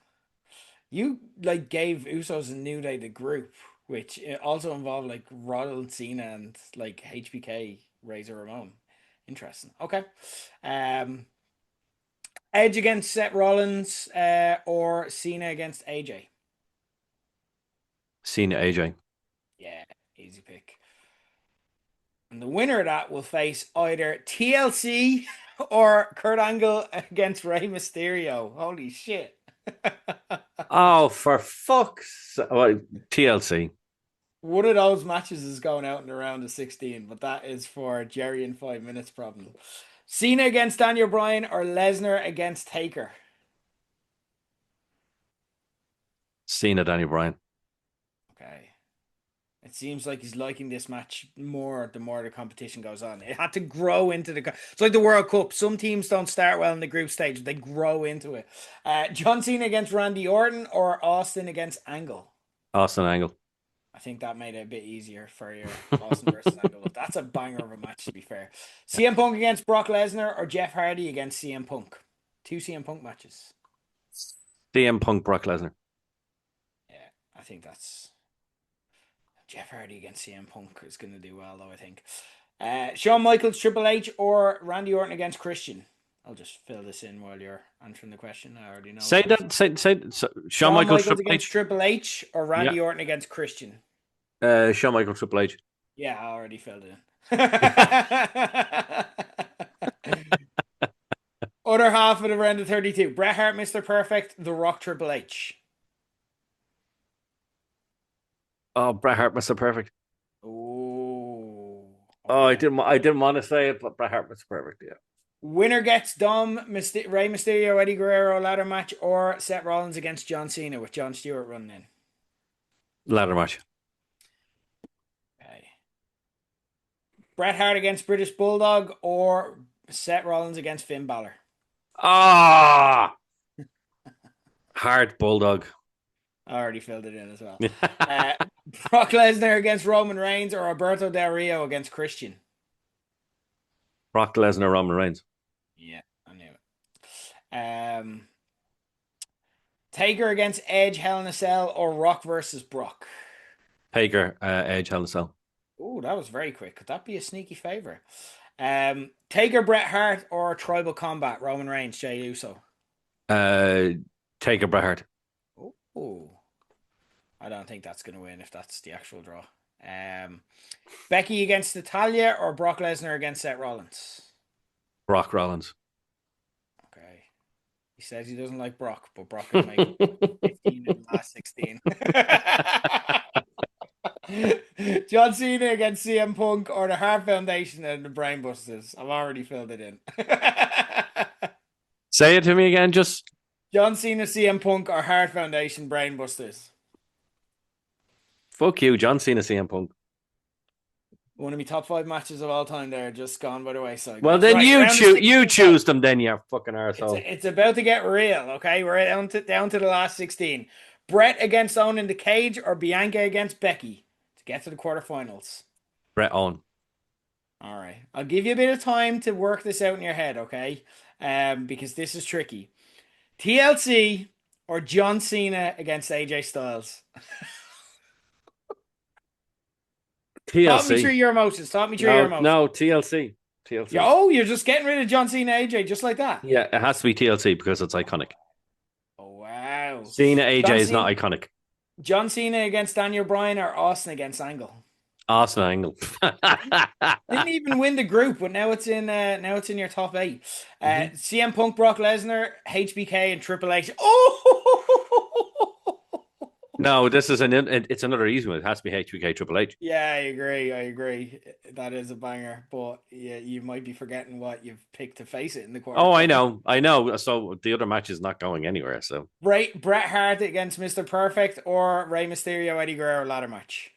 You gave Usos and New Day the group, which also involved Rollins, Cena, and HBK, Razor Ramon. Interesting. Okay. Edge against Seth Rollins, or Cena against AJ. Cena AJ. Yeah, easy pick. And the winner of that will face either TLC or Kurt Angle against Rey Mysterio. Holy shit. Oh, for fuck's sake. TLC. One of those matches is going out in the round of 16, but that is for Gerry in 5 minutes problem. Cena against Daniel Bryan or Lesnar against Taker? Cena, Daniel Bryan. Okay. It seems like he's liking this match more the more the competition goes on. It had to grow into it's like the World Cup. Some teams don't start well in the group stage. They grow into it. John Cena against Randy Orton or Austin against Angle? Austin Angle. I think that made it a bit easier for your Austin versus Angle. That's a banger of a match, to be fair. CM Punk against Brock Lesnar or Jeff Hardy against CM Punk? 2 CM Punk matches. CM Punk, Brock Lesnar. Yeah, I think that's... Jeff Hardy against CM Punk is going to do well, though, I think. Shawn Michaels, Triple H, or Randy Orton against Christian? I'll just fill this in while you're answering the question. I already know. Say that. Say Shawn Michaels Triple against H. Triple H or Randy Orton against Christian? Shawn Michaels, Triple H. Yeah, I already filled it in. Other half of the round of 32. Bret Hart, Mr. Perfect, The Rock, Triple H. Oh, Bret Hart, Mr. Perfect. Oh, Oh, okay. I didn't want to say it, but Bret Hart, Mr. Perfect. Yeah. Winner gets Rey Mysterio, Eddie Guerrero ladder match, or Seth Rollins against John Cena with John Stewart running in. Ladder match. Okay. Bret Hart against British Bulldog, or Seth Rollins against Finn Balor. Ah, Hard Bulldog. I already filled it in as well. Uh, Brock Lesnar against Roman Reigns, or Alberto Del Rio against Christian. Brock Lesnar, Roman Reigns. Yeah, I knew it. Taker against Edge, Hell in a Cell, or Rock versus Brock. Taker, Edge, Hell in a Cell. Oh, that was very quick. Could that be a sneaky favorite? Taker, Bret Hart, or Tribal Combat, Roman Reigns, Jey Uso. Taker, Bret Hart. Oh, I don't think that's going to win if that's the actual draw. Becky against Natalia, or Brock Lesnar against Seth Rollins. Brock Rollins. Okay. He says he doesn't like Brock, but Brock is making 15 in the last 16. John Cena against CM Punk, or the Hart Foundation and the Brainbusters. I've already filled it in. Say it to me again, just. John Cena, CM Punk, or Hart Foundation, Brainbusters. Fuck you, John Cena, CM Punk. One of my top 5 matches of all time there, just gone by the wayside. Well, then you choose them, then, you fucking arsehole. It's about to get real, okay? We're down to the last 16. Bret against Owen in the cage, or Bianca against Becky to get to the quarterfinals. Bret Owen. All right. I'll give you a bit of time to work this out in your head, okay? Because this is tricky. TLC or John Cena against AJ Styles? TLC. Talk me through your emotions. No, TLC. TLC. Oh, you're just getting rid of John Cena, AJ, just like that? Yeah, it has to be TLC because it's iconic. Oh, wow. Cena, AJ is not iconic. John Cena against Daniel Bryan, or Austin against Angle? Austin Angle. Didn't even win the group, but now it's in your top 8. CM Punk, Brock Lesnar, HBK, and Triple H. Oh, no, it's another easy one. It has to be HBK, Triple H. Yeah, I agree. That is a banger, but yeah, you might be forgetting what you've picked to face it in the quarter. Oh, I know. So the other match is not going anywhere. So Bret Hart against Mr. Perfect, or Rey Mysterio, Eddie Guerrero ladder match.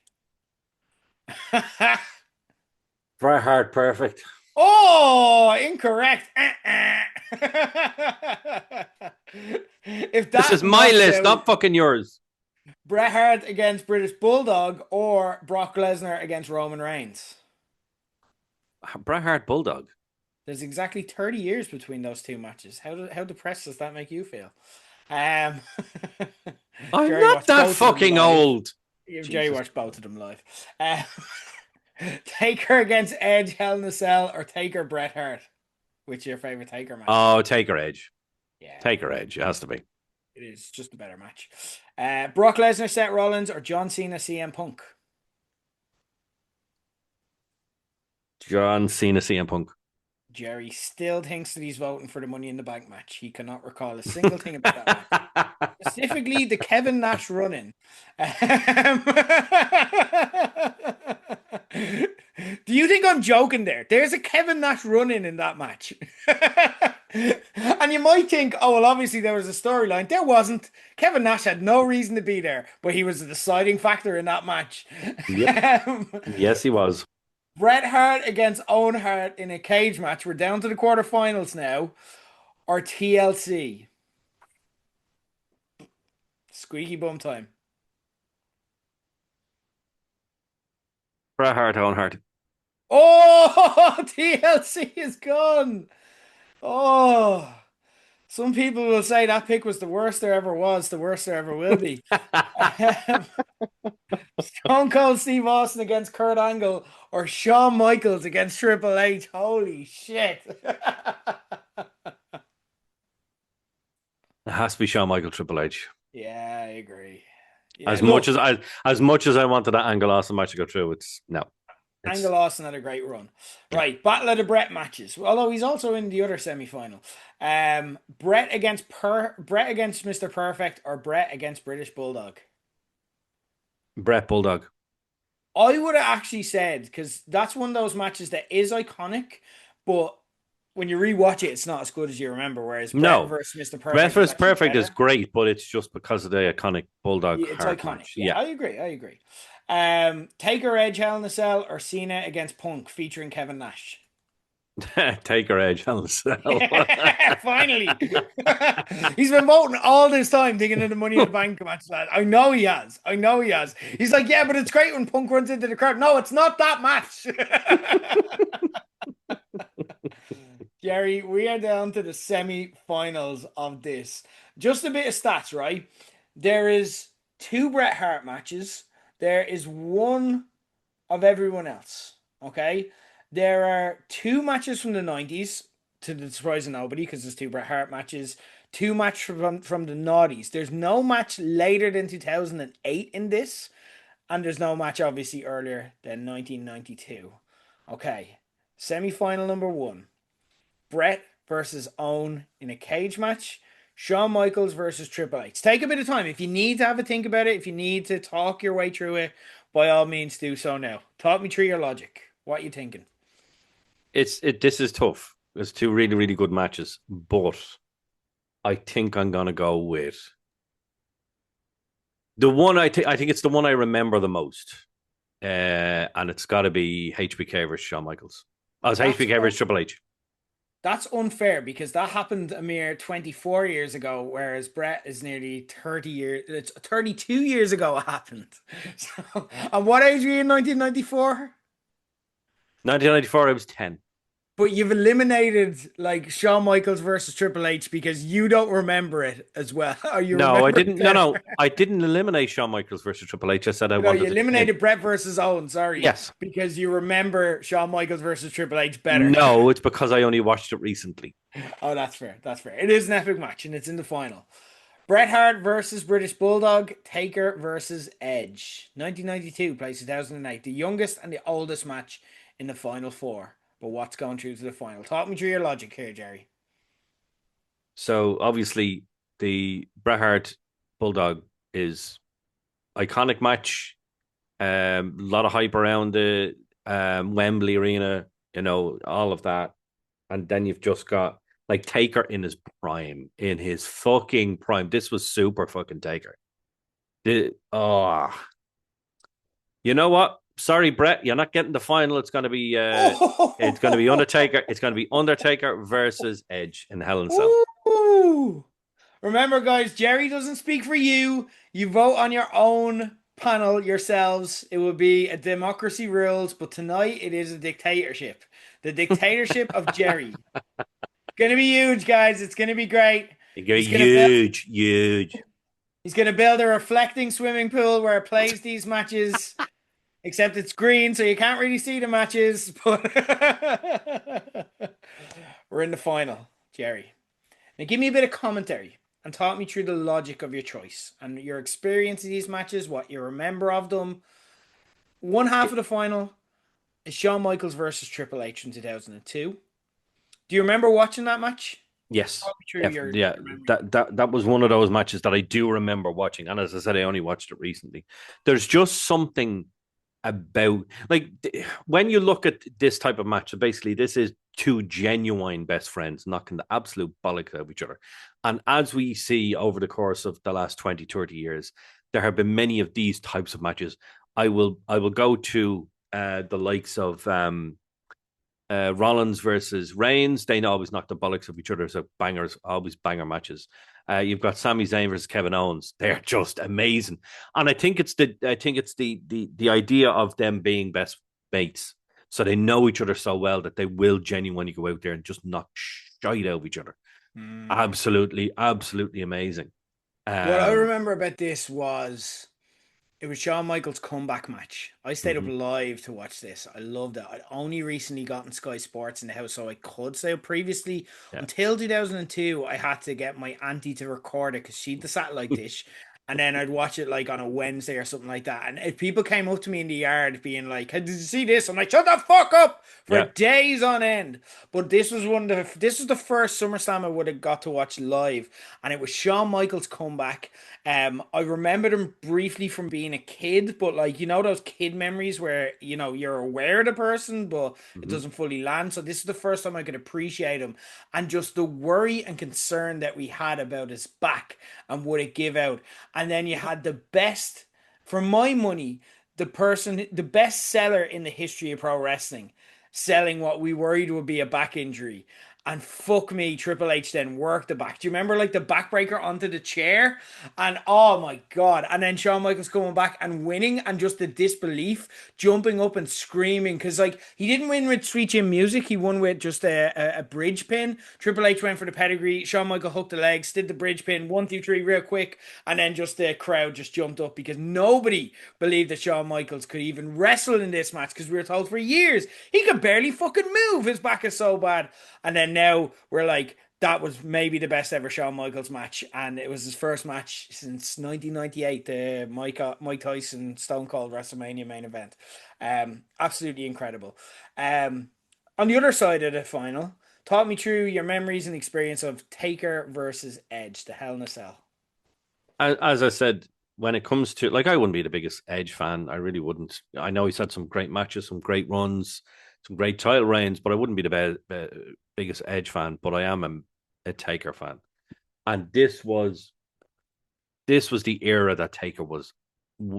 Bret Hart, Perfect. Oh, incorrect. If this is my list, not fucking yours. Bret Hart against British Bulldog, or Brock Lesnar against Roman Reigns. Bret Hart, Bulldog. There's exactly 30 years between those two matches. How depressed does that make you feel? I'm not that fucking old. Jerry watched both of them live. Taker against Edge, Hell in a Cell, or Taker Bret Hart? Which is your favorite Taker match? Oh, Taker Edge. Yeah, Taker Edge. It has to be. It is just a better match. Brock Lesnar, Seth Rollins, or John Cena, CM Punk? John Cena, CM Punk. Jerry still thinks that he's voting for the Money in the Bank match. He cannot recall a single thing about that match. Specifically, the Kevin Nash run-in. Do you think I'm joking there? There's a Kevin Nash run-in in that match. And you might think, oh, well, obviously there was a storyline. There wasn't. Kevin Nash had no reason to be there, but he was a deciding factor in that match. Yep. Yes, he was. Bret Hart against Owen Hart in a cage match. We're down to the quarterfinals now. Or TLC. Squeaky bum time. Bret Hart, Owen Hart. Oh, TLC is gone. Oh, some people will say that pick was the worst there ever was, the worst there ever will be. Stone Cold Steve Austin against Kurt Angle, or Shawn Michaels against Triple H. Holy shit. It has to be Shawn Michaels, Triple H. Yeah, I agree. Yeah, as much as I wanted that Angle Austin match to go through, it's no. Angle It's Austin had a great run. yeah, Right, Battle of the Brett matches. Although he's also in the other semi-final. Brett against Mr. Perfect or Brett against British Bulldog. Brett Bulldog. I would have actually said because that's one of those matches that is iconic, but when you rewatch it, it's not as good as you remember. Whereas Brett No, versus Mr. Brett Perfect is vs actually Perfect is better. great, but it's just because of the iconic Bulldog Yeah, it's Hart iconic. match. Yeah, Yeah, I agree. I agree. Taker Edge Hell in a Cell or Cena against Punk featuring Kevin Nash. Taker Edge Hell in a Cell. Finally. He's been voting all this time thinking of the Money in the Bank match, lad. I know he has. I know he has. He's like, yeah, but it's great when Punk runs into the crowd. No, it's not that match. Gerry, we are down to the semi-finals of this. Just a bit of stats, right? There is two Bret Hart matches. There is one of everyone else. Okay. There are two matches from the 90s, to the surprise of nobody, because there's two Bret Hart matches, two matches from the noughties. There's no match later than 2008 in this, and there's no match obviously earlier than 1992. Okay. Semi final number one, Bret versus Owen in a cage match. Shawn Michaels versus Triple H. Take a bit of time. If you need to have a think about it, if you need to talk your way through it, by all means do so now. Talk me through your logic. What are you thinking? This is tough. It's two really, really good matches, but I think I'm gonna go with the one I think it's the one I remember the most. And it's gotta be HBK versus Shawn Michaels. Oh, it's That's HBK versus Triple H. that's unfair because that happened a mere 24 years ago, whereas Bret is nearly 30 years. It's 32 years ago it happened. So, and what age were you in 1994? 1994, I was 10. But you've eliminated like Shawn Michaels versus Triple H because you don't remember it as well, or you No, I remember it didn't. No, better. no, I didn't eliminate Shawn Michaels versus Triple H. I said I No, you wanted to win. eliminated Bret versus Owen, sorry, Yes. because you remember Shawn Michaels versus Triple H better. No, it's because I only watched it recently. Oh, that's fair. That's fair. It is an epic match, and it's in the final. Bret Hart versus British Bulldog, Taker versus Edge. 1992 plays 2008. The youngest and the oldest match in the final four. But what's going through to the final? Talk me through your logic here, Gerry. So obviously, the Bret Hart Bulldog is iconic match. A lot of hype around the Wembley Arena. All of that, and then you've just got like Taker in his prime, in his fucking prime. This was super fucking Taker. Oh, you know what? Sorry, Brett, you're not getting the final. It's gonna be Undertaker. It's gonna be Undertaker versus Edge in Hell in a Cell. Ooh. Remember, guys, Gerry doesn't speak for you. You vote on your own panel yourselves. It will be a democracy rules, but tonight it is a dictatorship. The dictatorship of Gerry. Gonna be huge, guys. It's gonna be great. They go He's gonna build. huge, huge. He's gonna build a reflecting swimming pool where it plays these matches. Except it's green, so you can't really see the matches. But we're in the final, Gerry. Now, give me a bit of commentary and talk me through the logic of your choice and your experience of these matches, what you remember of them. One half of the final is Shawn Michaels versus Triple H in 2002. Do you remember watching that match? Yes. Talk me through Yeah, yeah. your memory. That was one of those matches that I do remember watching. And as I said, I only watched it recently. There's just something about like when you look at this type of match, so basically this is two genuine best friends knocking the absolute bollocks out of each other. And as we see over the course of the last 20, 30 years, there have been many of these types of matches. I will go to the likes of Rollins versus Reigns. They always knock the bollocks of each other. So bangers, always banger matches. You've got Sami Zayn versus Kevin Owens. They're just amazing, and I think it's the idea of them being best mates, so they know each other so well that they will genuinely go out there and just knock shite out of each other. Mm. Absolutely, absolutely amazing. What I Um, remember about this was it was Shawn Michaels' comeback match. I stayed up mhm, live to watch this. I loved it. I'd only recently gotten Sky Sports in the house, so I could stay up previously. yeah. Until 2002, I had to get my auntie to record it because she had the satellite dish. And then I'd watch it like on a Wednesday or something like that. And if people came up to me in the yard being like, "Hey, did you see this?" I'm like, "Shut the fuck up," for Yeah. days on end. But this was the first SummerSlam I would have got to watch live, and it was Shawn Michaels' comeback. I remembered him briefly from being a kid, but like those kid memories where you're aware of the person, but it Hmm. doesn't fully land. So this is the first time I could appreciate him, and just the worry and concern that we had about his back and would it give out. And then you had the best, for my money, the best seller in the history of pro wrestling, selling what we worried would be a back injury. And fuck me, Triple H then worked the back. Do you remember like the backbreaker onto the chair? And oh my God. And then Shawn Michaels coming back and winning, and just the disbelief, jumping up and screaming. Because like he didn't win with Sweet Chin Music, he won with just a bridge pin. Triple H went for the pedigree. Shawn Michaels hooked the legs, did the bridge pin, 1, 2, 3, real quick. And then just the crowd just jumped up because nobody believed that Shawn Michaels could even wrestle in this match, because we were told for years he could barely fucking move. His back is so bad. And then now we're like, that was maybe the best ever Shawn Michaels match, and it was his first match since 1998, the Mike Tyson Stone Cold WrestleMania main event. Absolutely incredible. Um, on the other side of the final, talk me through your memories and experience of Taker versus Edge, the Hell in a Cell. As I said, when it comes to like, I wouldn't be the biggest Edge fan. I really wouldn't. I know he's had some great matches, some great runs, some great title reigns, but I wouldn't be the biggest Edge fan. But I am a Taker fan, and this was the era that Taker was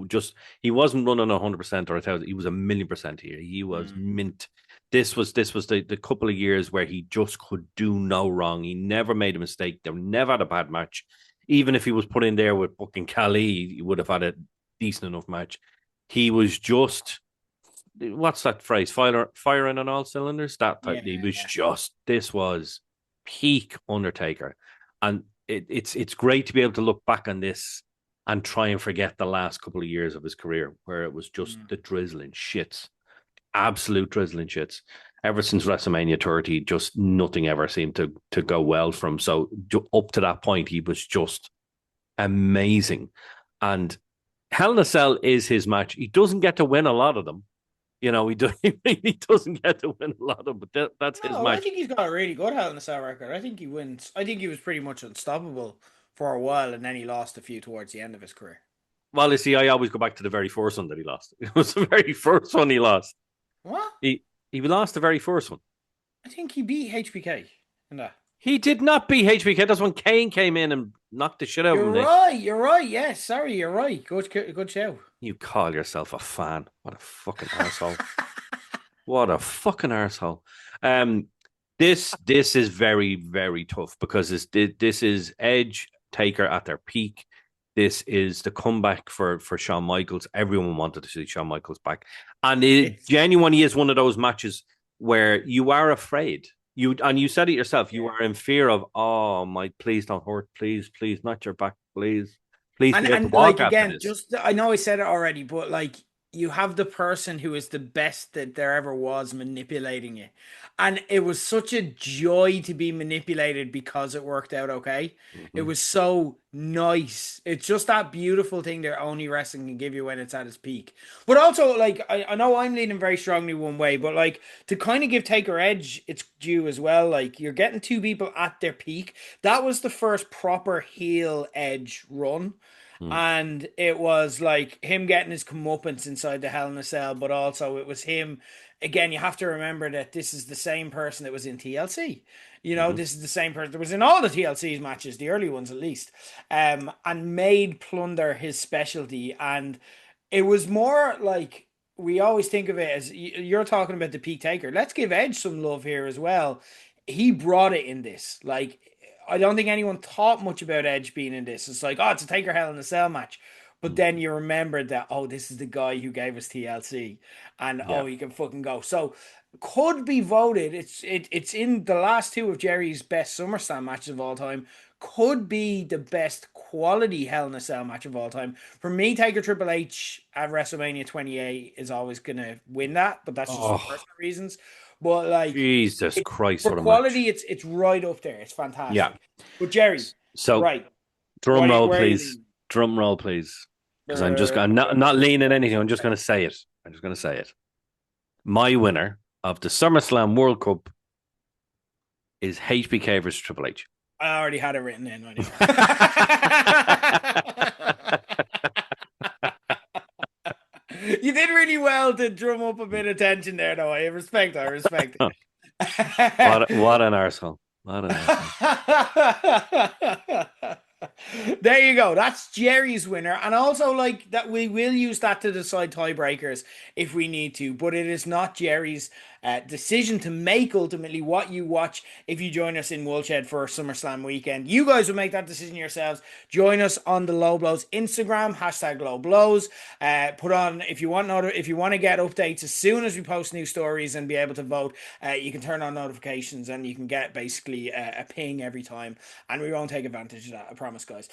just, he wasn't running 100% or 1,000. He was 1,000,000% here. He was Mm, mint. This was the couple of years where he just could do no wrong. He never made a mistake. They never had a bad match. Even if he was put in there with fucking Khali, he would have had a decent enough match. He was just, what's that phrase? Firing on all cylinders. That type. yeah, He was just. This was peak Undertaker, and it's great to be able to look back on this and try and forget the last couple of years of his career where it was just mm, the drizzling shits, absolute drizzling shits. Ever since WrestleMania 30, just nothing ever seemed to go well from. So up to that point, he was just amazing. And Hell in a Cell is his match. He doesn't get to win a lot of them. He really doesn't get to win a lot of them, but that's his no, I match. think he's got a really good Hell in a Cell record. I think he wins. I think he was pretty much unstoppable for a while, and then he lost a few towards the end of his career. Well, you see, I always go back to the very first one that he lost. It was the very first one he lost. What? He he lost the very first one. I think he beat HBK in that. He did not beat HBK. That's when Kane came in and knocked the shit out of You're him. right. You're right. Yes. Sorry. You're right. Good show. You call yourself a fan? What a fucking arsehole. What a fucking arsehole. Um, this is very, very tough because this is Edge Taker at their peak. This is the comeback for Shawn Michaels. Everyone wanted to see Shawn Michaels back, and it It's genuinely is one of those matches where you are afraid. You said it yourself. You yeah. are in fear of, oh my, please don't hurt, please, not your back, please And be able to and walk like after again, this. just I know I said it already, but like you have the person who is the best that there ever was manipulating you. And it was such a joy to be manipulated because it worked out okay. It Mm-hmm. was so nice. It's just that beautiful thing that only wrestling can give you when it's at its peak. But also, like, I know I'm leaning very strongly one way, but like to kind of give Taker Edge its due as well. Like you're getting two people at their peak. That was the first proper heel Edge run. Mm-hmm. And it was like him getting his comeuppance inside the Hell in a Cell, but also it was him. Again, you have to remember that this is the same person that was in TLC. Mm-hmm. This is the same person that was in all the TLC's matches, the early ones at least, and made Plunder his specialty. And it was more like we always think of it as you're talking about the Pete Taker. Let's give Edge some love here as well. He brought it in this. Like, I don't think anyone thought much about Edge being in this. It's like, oh, it's a Taker Hell in a Cell match. But then you remembered that, oh, this is the guy who gave us TLC, and Yeah. oh, he can fucking go. So could be voted. It's in the last two of Jerry's best SummerSlam matches of all time. Could be the best quality Hell in a Cell match of all time. For me, Taker Triple H at WrestleMania 28 is always gonna win that, but that's just for Oh, personal reasons. But like Jesus Christ, for what a match. quality, it's right up there. It's Yeah. fantastic. But Jerry, So right, drum roll, where are you please. leaning? Drum roll, please. Because I'm not leaning anything. I'm just going to say it. I'm just going to say it. My winner of the SummerSlam World Cup is HBK versus Triple H. I already had it written in. I You did really well to drum up a bit of tension there, though. I respect. I respect it. What an arsehole. What an arsehole. There you go. That's Gerry's winner. And also, like, that we will use that to decide tiebreakers if we need to. But it is not Gerry's decision to make ultimately what you watch if you join us in Woolshed for SummerSlam weekend. You guys will make that decision yourselves. Join us on the Low Blows Instagram, hashtag Low Blows. Put on, if you want to get updates as soon as we post new stories and be able to vote, you can turn on notifications and you can get basically a ping every time. And we won't take advantage of that, I promise, guys.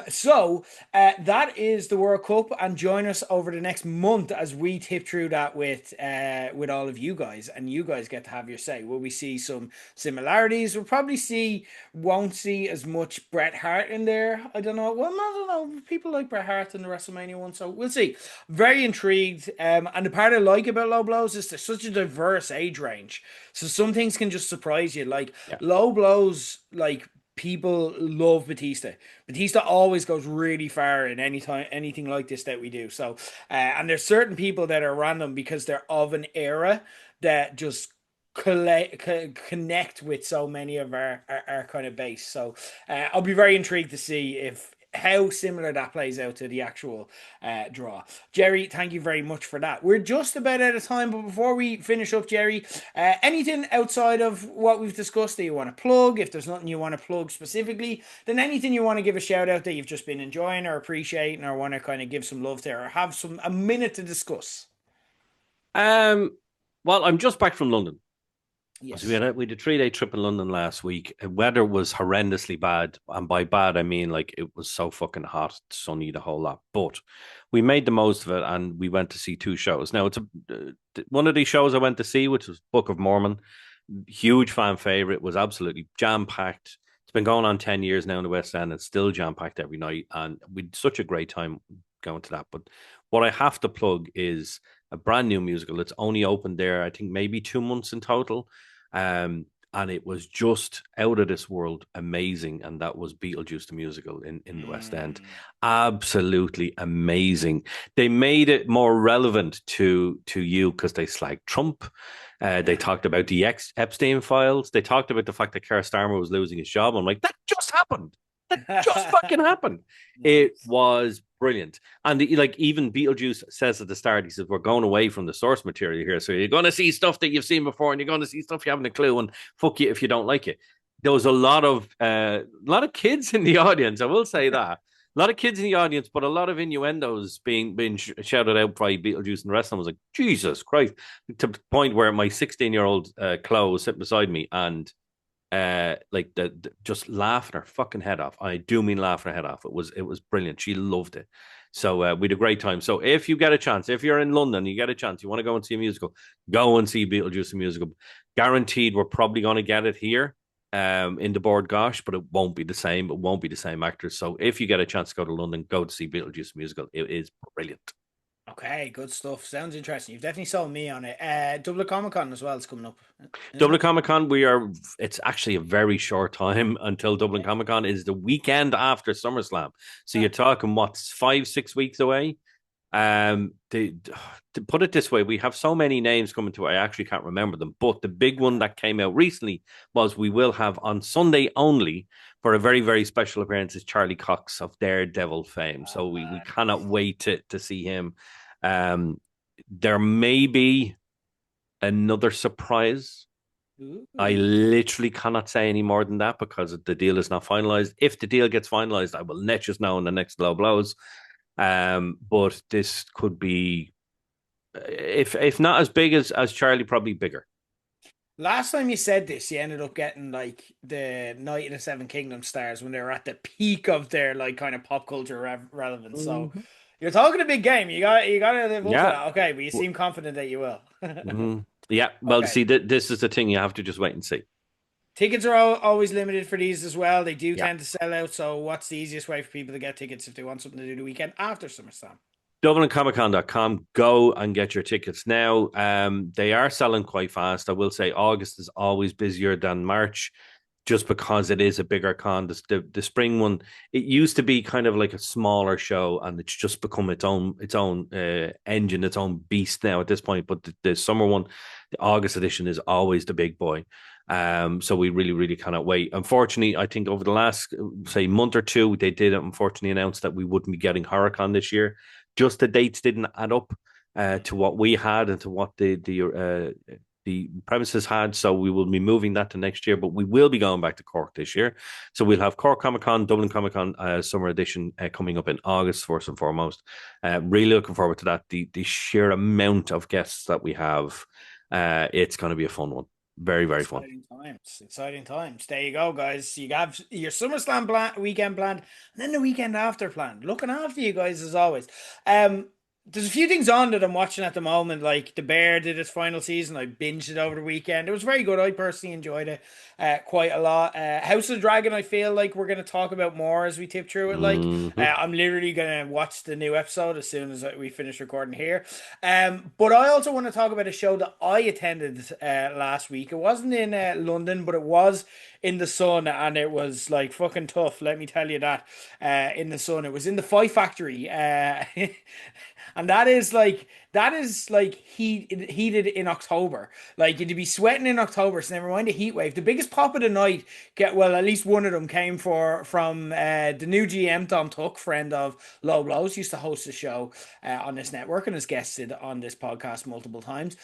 So that is the World Cup, and join us over the next month as we tip through that with all of you guys, and you guys get to have your say. Will we see some similarities? We'll probably won't see as much Bret Hart in there. I don't know. Well, I don't know. People like Bret Hart in the WrestleMania one, so we'll see. Very intrigued. And the part I like about Low Blows is there's such a diverse age range, so some things can just surprise you. Like Yeah. Low Blows, like people love Batista. Batista always goes really far in anything like this that we do. So, and there's certain people that are random because they're of an era that just connect with so many of our kind of base. So, I'll be very intrigued to see if how similar that plays out to the actual draw. Gerry, thank you very much for that. We're just about out of time, but before we finish up, Gerry, anything outside of what we've discussed that you want to plug? If there's nothing you want to plug specifically, then anything you want to give a shout out that you've just been enjoying or appreciating or want to kind of give some love there or have a minute to discuss. Um, well, I'm just back from London. So Yes. we had a 3-day trip in London last week. Weather was horrendously bad. And by bad, I mean like it was so fucking hot, sunny, the whole lot. But we made the most of it and we went to see two shows. Now, it's one of these shows I went to see, which was Book of Mormon. Huge fan favorite, was absolutely jam packed. It's been going on 10 years now in the West End. It's still jam packed every night. And we had such a great time going to that. But what I have to plug is a brand new musical. It's only opened there, I think, maybe 2 months in total. And it was just out of this world amazing. And that was Beetlejuice the musical in the West End. Absolutely amazing. They made it more relevant to you because they slagged Trump. They talked about the Epstein files. They talked about the fact that Keir Starmer was losing his job. I'm like, that just happened. That just fucking happened. It was brilliant. And like even Beetlejuice says at the start, he says, we're going away from the source material here. So you're going to see stuff that you've seen before and you're going to see stuff you haven't a clue, and fuck you if you don't like it. There was a lot of kids in the audience. I will say that. A lot of kids in the audience, but a lot of innuendos being shouted out by Beetlejuice and the rest of them. I was like, Jesus Christ. To the point where my 16-year-old Chloe was sitting beside me and like just laughing her fucking head off. I do mean laughing her head off. It was brilliant. She loved it. So we had a great time. So if you get a chance, if you're in London, you get a chance, you want to go and see a musical, go and see Beetlejuice the musical. Guaranteed, we're probably going to get it here in the Board Gosh, but it won't be the same. It won't be the same actors. So if you get a chance to go to London, go to see Beetlejuice the musical. It is brilliant. Okay, good stuff. Sounds interesting. You've definitely sold me on it. Dublin Comic Con as well is coming up. Dublin Comic Con, it's actually a very short time until Dublin Comic Con is the weekend after SummerSlam. So you're talking, what, 5-6 weeks away? To put it this way, we have so many names coming to it, I actually can't remember them. But the big one that came out recently was we will have on Sunday only for a very, very special appearance is Charlie Cox of Daredevil fame. So we cannot wait to see him. There may be another surprise. Ooh. I literally cannot say any more than that because the deal is not finalized. If the deal gets finalized, I will let you know in the next Low Blows. But this could be, if not as big as Charlie, probably bigger. Last time you said this, you ended up getting like the Night of the Seven Kingdoms stars when they were at the peak of their like kind of pop culture relevance. So Mm-hmm. you're talking a big game. You got to live up to Yeah. that. Okay, but you seem confident that you will. Mm-hmm. Yeah. Well, Okay. see, this is the thing. You have to just wait and see. Tickets are always limited for these as well. They do Yeah. tend to sell out. So, what's the easiest way for people to get tickets if they want something to do the weekend after SummerSlam? DublinComicCon.com. Go and get your tickets now. They are selling quite fast. I will say August is always busier than March just because it is a bigger con. The spring one, it used to be kind of like a smaller show, and it's just become its own engine, its own beast now at this point. But the summer one, the August edition, is always the big boy. So we really, really cannot wait. Unfortunately, I think over the last say month or two, they did unfortunately announce that we wouldn't be getting Horicon this year. Just the dates didn't add up to what we had and to what the premises had. So we will be moving that to next year, but we will be going back to Cork this year. So we'll have Cork Comic Con, Dublin Comic Con summer edition coming up in August, first and foremost. Really looking forward to that. The sheer amount of guests that we have, it's going to be a fun one. Very, very fun. Exciting times. Exciting times. There you go, guys. You have your SummerSlam weekend planned, and then the weekend after planned. Looking after you guys as always. There's a few things on that I'm watching at the moment. Like The Bear did its final season. I binged it over the weekend. It was very good. I personally enjoyed it quite a lot. House of the Dragon, I feel like we're going to talk about more as we tip through it. Like Mm-hmm. I'm literally going to watch the new episode as soon as we finish recording here. But I also want to talk about a show that I attended last week. It wasn't in London, but it was in the sun, and it was like fucking tough. Let me tell you that. In the sun, it was in the Fight Factory. And that is like heated in October. Like you'd be sweating in October, so never mind a heat wave. The biggest pop of the night, get well, at least one of them came from the new GM Tom Tuck, friend of Low Blows, used to host a show on this network and has guested on this podcast multiple times.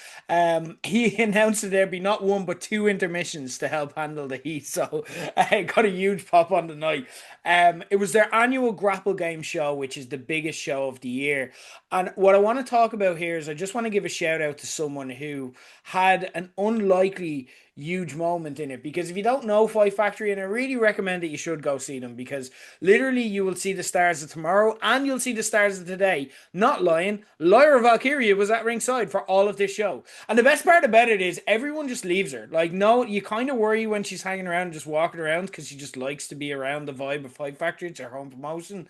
He announced that there'd be not one but two intermissions to help handle the heat, so it got a huge pop on the night. It was their annual Grapple Game show, which is the biggest show of the year. And what I want to talk about here is I just want to give a shout out to someone who had an unlikely huge moment in it. Because if you don't know Fight Factory, and I really recommend that you should go see them, because literally you will see the stars of tomorrow and you'll see the stars of today. Not lying, Lyra Valkyria was at ringside for all of this show. And the best part about it is everyone just leaves her. Like, no, you kind of worry when she's hanging around and just walking around because she just likes to be around the vibe of Fight Factory. It's her home promotion.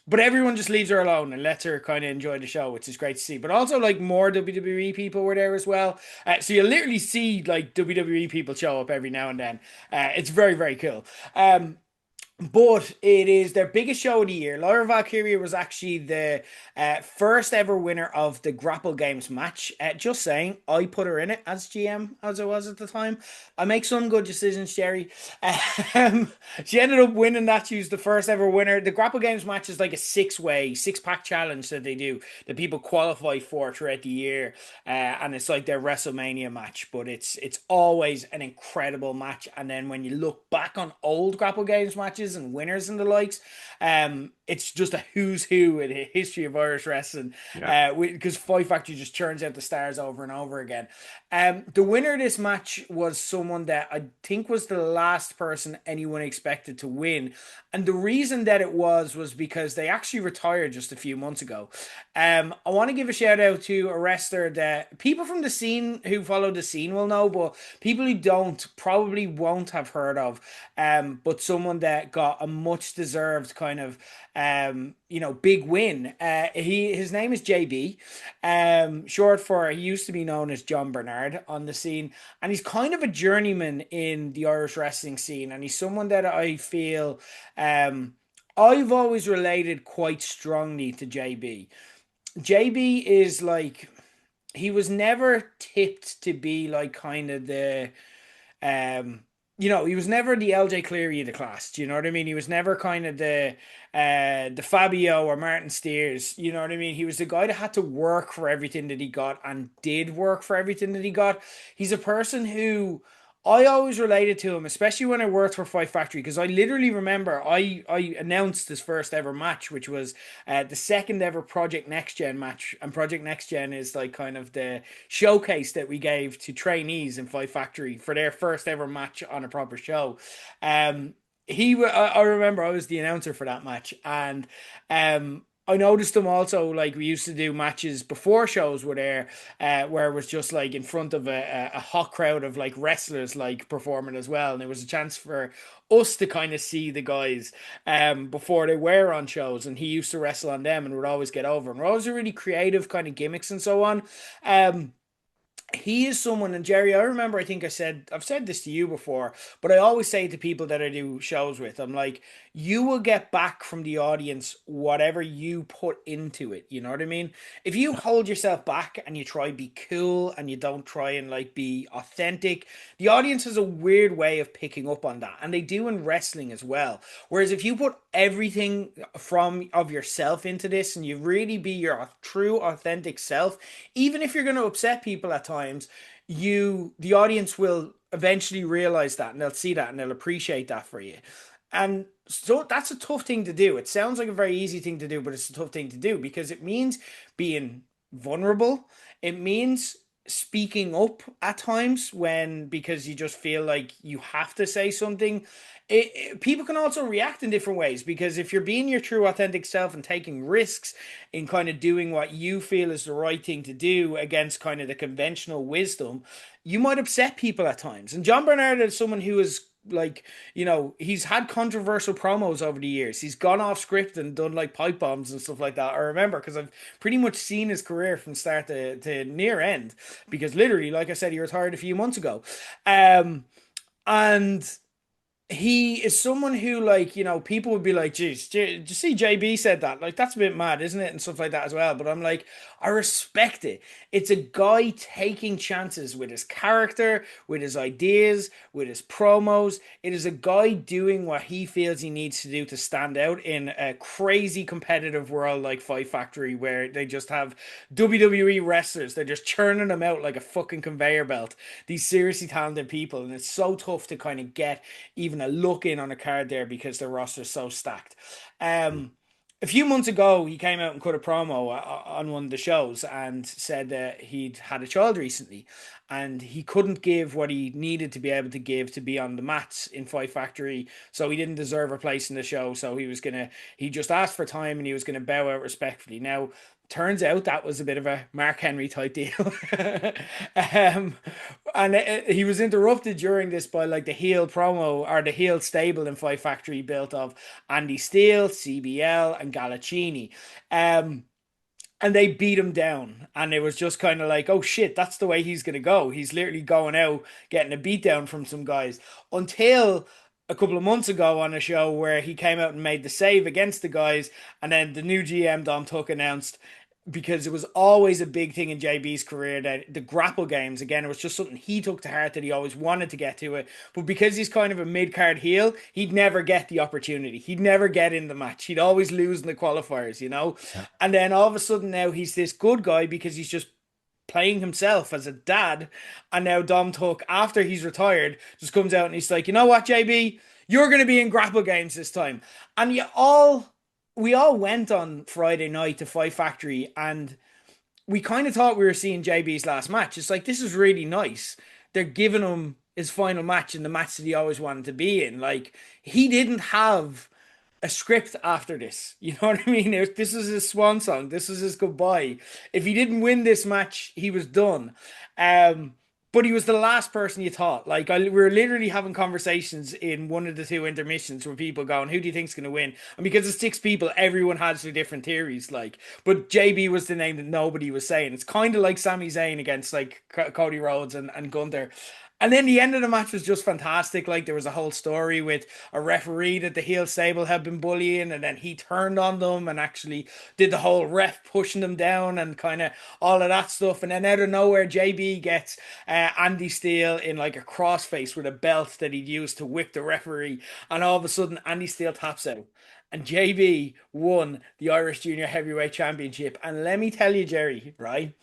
But everyone just leaves her alone and lets her kind of enjoy the show, which is great to see. But also, like, more WWE people were there as well. So you literally see like WWE people show up every now and then. It's very, very cool. But it is their biggest show of the year. Lyra Valkyria was actually the first ever winner of the Grapple Games match. Just saying, I put her in it as GM as I was at the time. I make some good decisions, Gerry. She ended up winning that. She was the first ever winner. The Grapple Games match is like a six-pack challenge that they do that people qualify for throughout the year, and it's like their WrestleMania match. But it's always an incredible match. And then when you look back on old Grapple Games matches and winners and the likes, it's just a who's who in the history of Irish wrestling, Yeah. because Fight Factory just churns out the stars over and over again. The winner of this match was someone that I think was the last person anyone expected to win, and the reason that it was because they actually retired just a few months ago. I want to give a shout out to a wrestler that people from the scene who follow the scene will know, but people who don't probably won't have heard of. But someone that got a much deserved kind of big win. His name is JB, short for he used to be known as John Bernard on the scene, and he's kind of a journeyman in the Irish wrestling scene, and he's someone that I feel I've always related quite strongly to JB. JB is like he was never tipped to be like kind of the um, he was never the LJ Cleary of the class. Do you know what I mean? He was never kind of the Fabio or Martin Steers. You know what I mean? He was the guy that had to work for everything that he got and did work for everything that he got. He's a person who I always related to him, especially when I worked for Fight Factory, because I literally remember I announced his first ever match, which was the second ever Project Next Gen match, and Project Next Gen is like kind of the showcase that we gave to trainees in Fight Factory for their first ever match on a proper show. I remember I was the announcer for that match, and I noticed them also, like we used to do matches before shows were there, where it was just like in front of a hot crowd of like wrestlers like performing as well. And it was a chance for us to kind of see the guys before they were on shows. And he used to wrestle on them and would always get over. And we're always really creative kind of gimmicks and so on. Um, he is someone, and Gerry, I remember, I think I've said this to you before, but I always say to people that I do shows with, I'm like, you will get back from the audience whatever you put into it. You know what I mean? If you hold yourself back and you try be cool and you don't try and like be authentic, the audience has a weird way of picking up on that. And they do in wrestling as well. Whereas if you put everything from of yourself into this and you really be your true authentic self, even if you're going to upset people at times, the audience will eventually realize that and they'll see that and they'll appreciate that for you. And so that's a tough thing to do. It sounds like a very easy thing to do, but it's a tough thing to do because it means being vulnerable. It means speaking up at times when because you just feel like you have to say something. People can also react in different ways because if you're being your true authentic self and taking risks in kind of doing what you feel is the right thing to do against kind of the conventional wisdom, you might upset people at times. And John Bernard is someone who is like, he's had controversial promos over the years. He's gone off script and done like pipe bombs and stuff like that. I remember because I've pretty much seen his career from start to near end because literally, like I said, he retired a few months ago. And he is someone who, like, people would be like, geez, did you see JB said that? Like, that's a bit mad, isn't it? And stuff like that as well. But I'm like, I respect it. It's a guy taking chances with his character, with his ideas, with his promos. It is a guy doing what he feels he needs to do to stand out in a crazy competitive world like Fight Factory, where they just have WWE wrestlers. They're just churning them out like a fucking conveyor belt. These seriously talented people. And it's so tough to kind of get even a look in on a card there because the roster's so stacked. A few months ago, he came out and cut a promo on one of the shows and said that he'd had a child recently and he couldn't give what he needed to be able to give to be on the mats in Fight Factory. So he didn't deserve a place in the show. So he just asked for time and he was going to bow out respectfully. Now, turns out that was a bit of a Mark Henry type deal. um, and he was interrupted during this by like the heel promo or the heel stable in Fight Factory built of Andy Steele, CBL, and Galaccini. And they beat him down. And it was just kind of like, oh shit, that's the way he's going to go. He's literally going out, getting a beat down from some guys until a couple of months ago on a show where he came out and made the save against the guys. And then the new GM, Dom Tuck, announced because it was always a big thing in JB's career that the grapple games, again, it was just something he took to heart that he always wanted to get to it. But because he's kind of a mid-card heel, he'd never get the opportunity. He'd never get in the match. He'd always lose in the qualifiers. Yeah. And then all of a sudden now he's this good guy because he's just playing himself as a dad. And now Dom Tuck, after he's retired, just comes out and he's like, you know what, JB? You're going to be in grapple games this time. And we all went on Friday night to Fight Factory and we kind of thought we were seeing JB's last match. It's like, this is really nice. They're giving him his final match in the match that he always wanted to be in. Like, he didn't have a script after this. You know what I mean? This is his swan song. This is his goodbye. If he didn't win this match, he was done. But he was the last person you thought. Like, we were literally having conversations in one of the two intermissions where people going, who do you think's going to win? And because it's six people, everyone has their different theories. Like, but JB was the name that nobody was saying. It's kind of like Sami Zayn against like Cody Rhodes and Gunther. And then the end of the match was just fantastic. Like, there was a whole story with a referee that the heel stable had been bullying, and then he turned on them and actually did the whole ref pushing them down and kind of all of that stuff. And then out of nowhere, JB gets Andy Steele in like a crossface with a belt that he'd used to whip the referee. And all of a sudden, Andy Steele taps out. And JB won the Irish Junior Heavyweight Championship. And let me tell you, Gerry, right?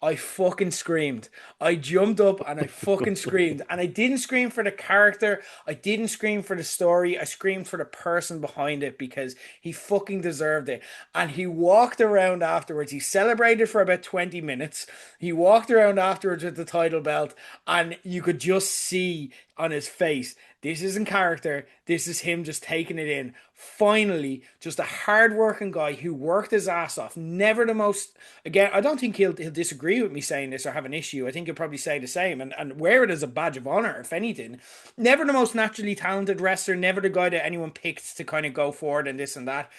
I fucking screamed. I jumped up and I fucking screamed. And I didn't scream for the character. I didn't scream for the story. I screamed for the person behind it because he fucking deserved it. And he walked around afterwards. He celebrated for about 20 minutes. He walked around afterwards with the title belt. And you could just see on his face This isn't character. This is him just taking it in. Finally, just a hard-working guy who worked his ass off. Never the most. Again, I don't think he'll disagree with me saying this or have an issue. I think he'll probably say the same and wear it as a badge of honor, if anything. Never the most naturally talented wrestler. Never the guy that anyone picked to kind of go forward and this and that.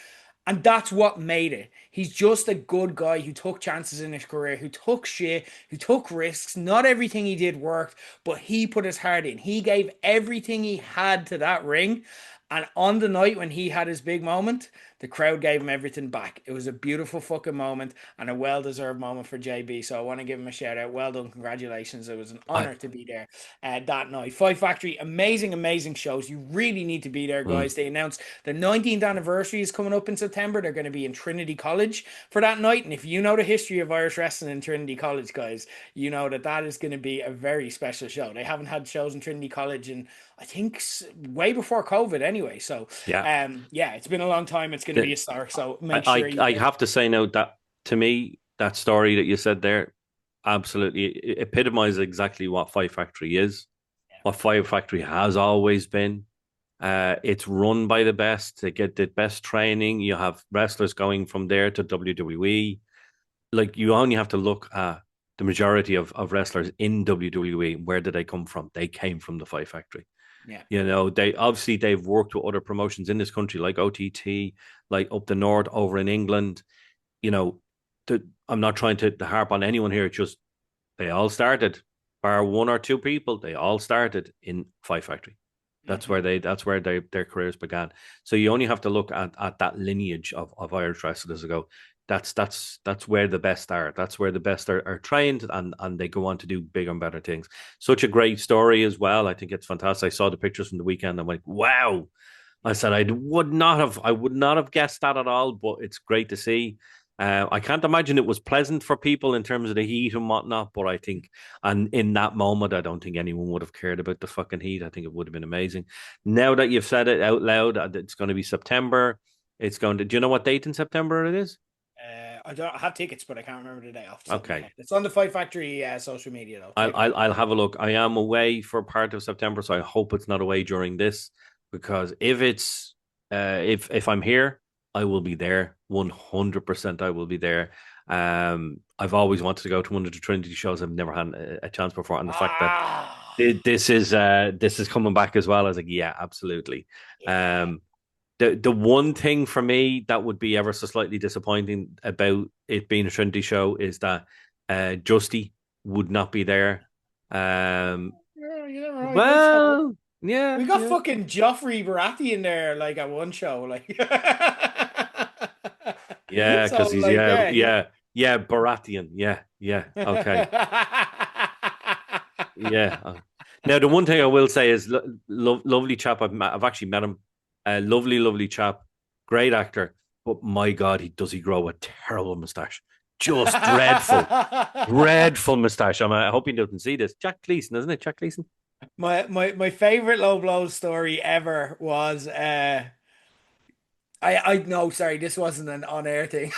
And that's what made it. He's just a good guy who took chances in his career, who took shit, who took risks. Not everything he did worked, but he put his heart in. He gave everything he had to that ring. And on the night when he had his big moment, the crowd gave him everything back. It was a beautiful fucking moment and a well-deserved moment for JB. So I want to give him a shout out. Well done. Congratulations. It was an I, honor to be there that night. Fight Factory, amazing, amazing shows. You really need to be there, mm, guys. They announced the 19th anniversary is coming up in September. They're going to be in Trinity College for that night. And if you know the history of Irish wrestling in Trinity College, guys, you know that that is going to be a very special show. They haven't had shows in Trinity College in, I think, way before COVID anyway. So, yeah. yeah, it's been a long time. It's going to be a star. So make sure I you get. have to say now that to me, that story that you said there absolutely epitomizes exactly what Fight Factory is, what Fight Factory has always been. It's run by the best. They get the best training. You have wrestlers going from there to WWE. Like you only have to look at the majority of wrestlers in WWE. Where did they come from? They came from the Fight Factory. Yeah. You know, they've worked with other promotions in this country, like OTT, like up the north over in England. You know, I'm not trying to harp on anyone here. It's just they all started, bar one or two people, they all started in Fight Factory. Hmm. That's where their careers began. So you only have to look at that lineage of Irish wrestlers and go, that's where the best are. That's where the best are trained and they go on to do bigger and better things. Such a great story as well. I think it's fantastic. I saw the pictures from the weekend. I'm like, wow. I Yeah. said I would not have guessed that at all, but it's great to see. I can't imagine it was pleasant for people in terms of the heat and whatnot, but I think, and in that moment, I don't think anyone would have cared about the fucking heat. I think it would have been amazing. Now that you've said it out loud, it's going to be September. It's going to. Do you know what date in September it is? I have tickets, but I can't remember the day off the top of my Okay, head. It's on the Fight Factory social media though. I'll Fight I'll, Factory. I'll have a look. I am away for part of September, so I hope it's not away during this because if I'm here, I will be there 100%. I will be there. I've always wanted to go to one of the Trinity shows. I've never had a chance before, and the fact that Ah, this is coming back as well. I was like, yeah, absolutely. yeah. Um, the one thing for me that would be ever so slightly disappointing about it being a Trinity show is that Justy would not be there. Um, You're right. Good show. well, yeah, We got yeah, fucking Joffrey Baratheon in there, like at one show, like. yeah, So, because he's like, yeah, yeah, yeah, yeah, Baratheon, yeah, yeah, okay, yeah. Now the one thing I will say is, lovely chap. I've actually met him. Lovely, lovely chap, great actor. But my God, he grow a terrible mustache, just dreadful. Dreadful mustache. I hope he doesn't see this. Jack Gleason, isn't it? Jack Gleason. my favorite low blow story ever was I no, sorry, this wasn't an on-air thing.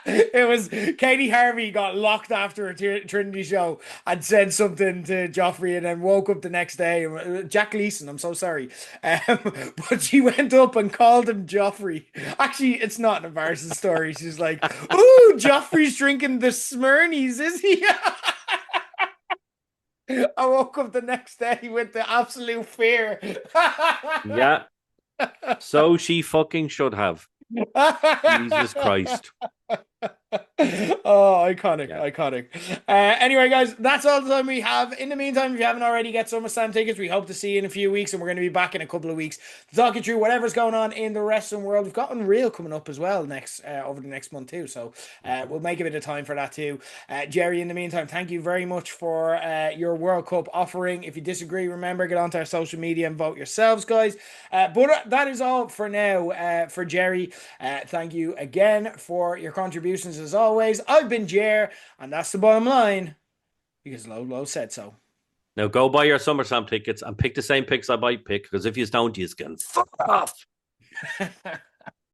It was Katie Harvey got locked after a Trinity show and said something to Joffrey and then woke up the next day. Jack Leeson, I'm so sorry. But she went up and called him Joffrey. Actually, it's not an embarrassing story. She's like, "Ooh, Joffrey's drinking the Smirnies, is he?" I woke up the next day with the absolute fear. Yeah. So she fucking should have. Jesus Christ. Oh, iconic, Yeah. iconic. Anyway, guys, that's all the time we have. In the meantime, if you haven't already, get SummerSlam tickets. We hope to see you in a few weeks, and we're going to be back in a couple of weeks to talk you through whatever's going on in the wrestling world. We've got Unreal coming up as well next over the next month too, so we'll make a bit of time for that too. Gerry, in the meantime, thank you very much for your World Cup offering. If you disagree, remember, get onto our social media and vote yourselves, guys. But that is all for now for Gerry. Thank you again for your contributions as always. I've been Jer, and that's the bottom line because Low said so. Now go buy your SummerSlam tickets and pick the same picks I might pick because if you don't, you can fuck off.